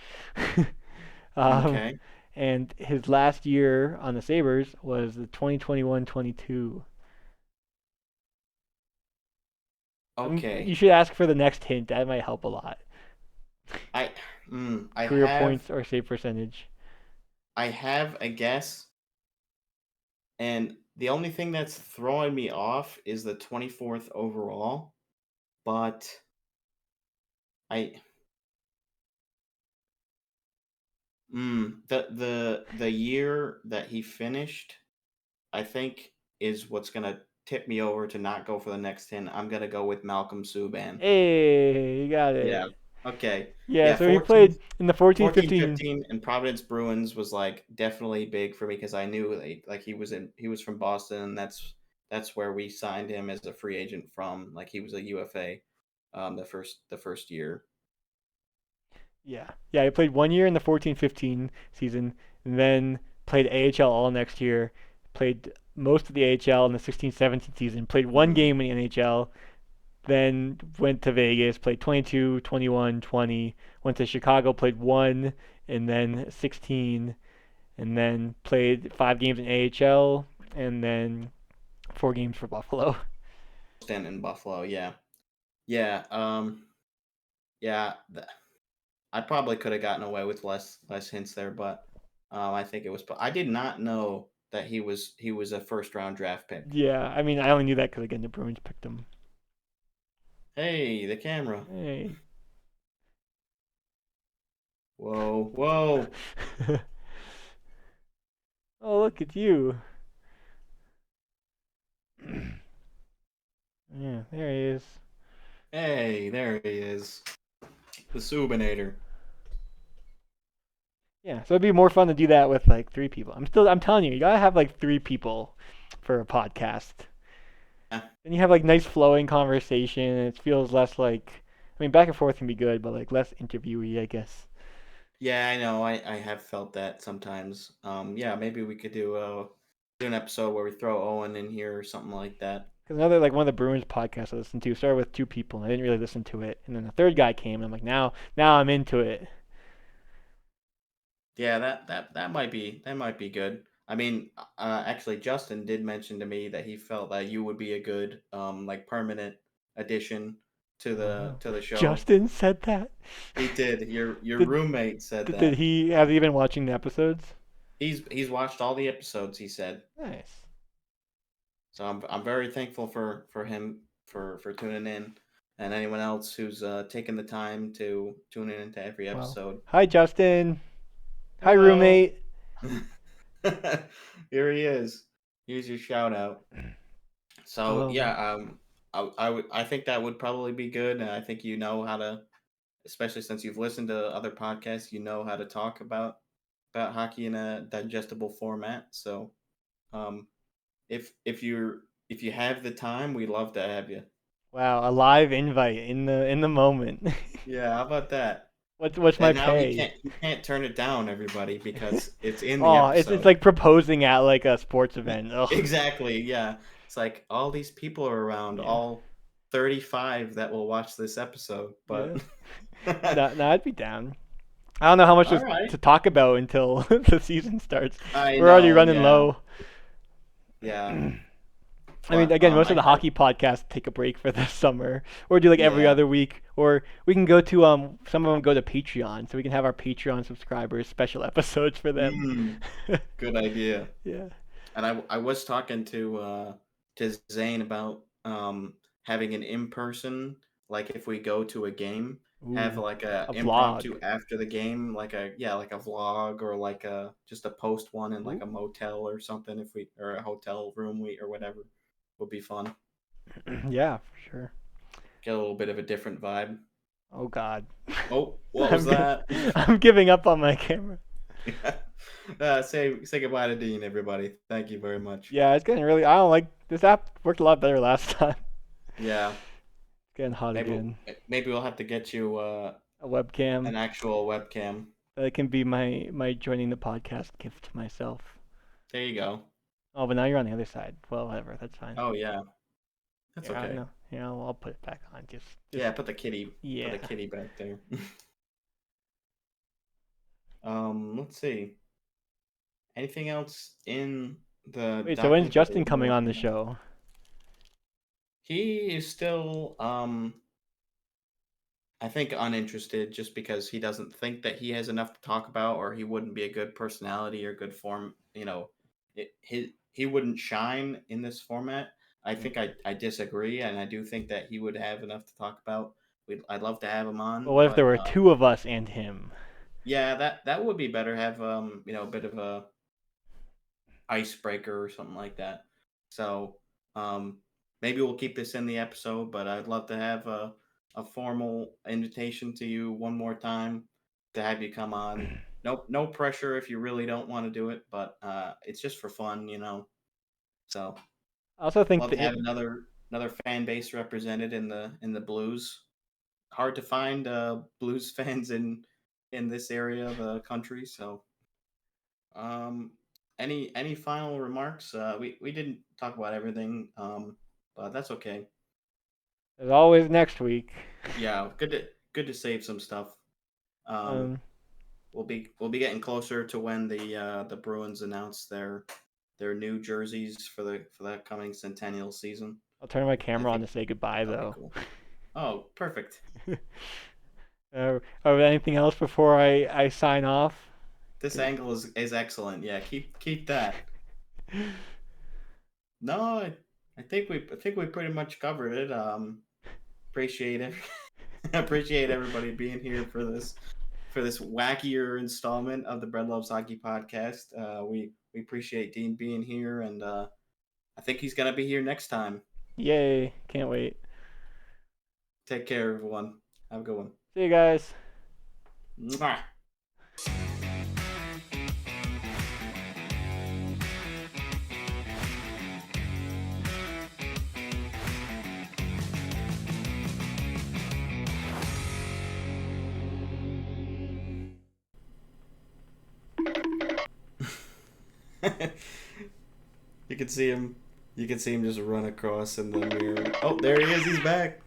C: um,
B: Okay.
C: and his last year on the Sabres was the 2021-22. You
B: Okay.
C: should ask for the next hint. That might help a lot.
B: I I
C: Career
B: have
C: points or save percentage.
B: I have a guess, and the only thing that's throwing me off is the 24th overall, but I the year that he finished, I think is what's gonna tip me over to not go for the next 10. I'm gonna go with Malcolm Subban.
C: Hey, you got
B: Yeah.
C: it.
B: Okay.
C: Yeah,
B: Yeah,
C: so he played in the
B: 14,
C: 14-15.
B: 15, and Providence Bruins was like definitely big for me because I knew like he was from Boston, and that's where we signed him as a free agent from. Like he was a UFA the first year.
C: Yeah, he played 1 year in the 14-15 season, and then played AHL all next year. Played most of the AHL in the 16-17 season. Played one
B: Mhm.
C: game in the NHL, then went to Vegas. Played 22, 21, 20. Went to Chicago. Played one, and then 16, and then played 5 games in AHL, and then 4 games for Buffalo.
B: Stint in Buffalo, yeah. Yeah, yeah, I probably could have gotten away with less hints there, but I think it was. I did not know that he was a first round draft pick.
C: Yeah, I mean, I only knew that because again the Bruins picked him.
B: Hey, the camera!
C: Hey.
B: Whoa, whoa!
C: Oh, look at you. Yeah, there he is.
B: Hey, there he is, the Subinator.
C: Yeah, so it'd be more fun to do that with like 3 people. I'm telling you, you gotta have like 3 people for a podcast.
B: Yeah,
C: Then you have like nice flowing conversation. And it feels less like, I mean, back and forth can be good, but like less interviewee, I guess.
B: yeah, I know. I have felt that sometimes. Yeah, maybe we could do an episode where we throw Owen in here or something like that.
C: Because another like one of the Bruins podcasts I listened to started with 2 people, and I didn't really listen to it. And then the third guy came, and I'm like, now I'm into it.
B: Yeah, that might be good. I mean, actually, Justin did mention to me that he felt that you would be a good like permanent addition
C: Wow.
B: to the show.
C: Justin said that.
B: He did. Your
C: Did
B: roommate said
C: did
B: that.
C: he have you been watching the episodes?
B: He's watched all the episodes. He said.
C: Nice.
B: So I'm very thankful for him for tuning in, and anyone else who's taken the time to tune in into every
C: Well,
B: episode.
C: hi Justin. Hi
B: Hello.
C: roommate.
B: Here he is. Here's your shout out. So
C: Um,
B: yeah, I think that would probably be good, and I think you know how to, especially since you've listened to other podcasts, you know how to talk about hockey in a digestible format. So um, if you have the time, we'd love to have you.
C: wow, a live invite in the moment.
B: Yeah, how about that?
C: What's my
B: And now
C: pay?
B: he can't turn it down, everybody, because it's in the
C: Oh, it's
B: episode.
C: like proposing at like a sports event. Ugh.
B: Exactly. Yeah. It's like all these people are around,
C: Yeah.
B: all 35 that will watch this episode,
C: Yeah.
B: but
C: No, I'd be down. I don't know how much
B: all
C: is
B: right.
C: to talk about until the season starts.
B: I
C: We're already
B: know.
C: running
B: Yeah.
C: low.
B: Yeah.
C: I mean,
B: But
C: again, most of
B: I
C: the
B: have,
C: hockey podcasts take a break for the summer, or do like every
B: yeah.
C: other week, or we can go to some of them go to Patreon, so we can have our Patreon subscribers special episodes for them.
B: Mm, good idea.
C: Yeah.
B: And I was talking to Zane about having an in person, like if we go to a game, have
C: Ooh,
B: like a
C: a vlog.
B: impromptu after the game, like a like a vlog or like a just a post one in like
C: Ooh.
B: a motel or something, if we or a hotel room we or whatever would be fun.
C: Yeah, for sure.
B: Get a little bit of a different vibe.
C: Oh God.
B: Oh, what was
C: I'm gi-
B: that?
C: I'm giving up on my camera.
B: Say goodbye to Dean, everybody. Thank you very much.
C: Yeah, it's getting really. I don't like this app. Worked a lot better last time.
B: Yeah,
C: It's getting hot
B: maybe
C: again.
B: maybe we'll have to get you
C: A webcam.
B: an actual webcam.
C: That can be my joining the podcast gift to myself.
B: There you go.
C: Oh, but now you're on the other side. Well, whatever. That's fine.
B: Oh yeah, that's
C: Yeah, I
B: okay.
C: know. Yeah, I'll put it back on. Just
B: Yeah, put the kitty
C: yeah.
B: back there. Let's see. Anything else in the
C: Wait, so when's
B: docket that
C: Justin
B: we're
C: coming on the
B: working on?
C: show?
B: He is still I think uninterested just because he doesn't think that he has enough to talk about, or he wouldn't be a good personality or good form. You know, he wouldn't shine in this format. I think I disagree, and I do think that he would have enough to talk about. I'd love to have him
C: Well,
B: on,
C: what if there
B: but
C: were two of us and him?
B: yeah, that would be better. Have a bit of a icebreaker or something like that. So um, maybe we'll keep this in the episode, but I'd love to have a formal invitation to you one more time to have you come on. No pressure if you really don't want to do it, but it's just for fun, you know. So
C: I also think
B: love to have another fan base represented in the Blues. Hard to find Blues fans in this area of the country, so um, any final remarks? We didn't talk about everything, but that's okay.
C: there's always next week.
B: Yeah, good to save some stuff. Um,
C: Um,
B: we'll be getting closer to when the Bruins announce their new jerseys for the upcoming centennial season.
C: I'll turn my
B: I
C: camera on
B: think
C: to say goodbye
B: that'll be
C: though.
B: cool. Oh, perfect.
C: Anything else before I sign off?
B: This angle is excellent. Yeah, keep that. No, I think we pretty much covered it. Appreciate it. Appreciate everybody being here for this wackier installment of the Bread Loves Hockey podcast. We appreciate Dean being here, and I think he's gonna be here next time.
C: Yay! Can't wait.
B: Take care, everyone. Have a good one.
C: See you guys.
B: Mwah. You can see him. You can see him just run across in the mirror. Oh, there he is. He's back.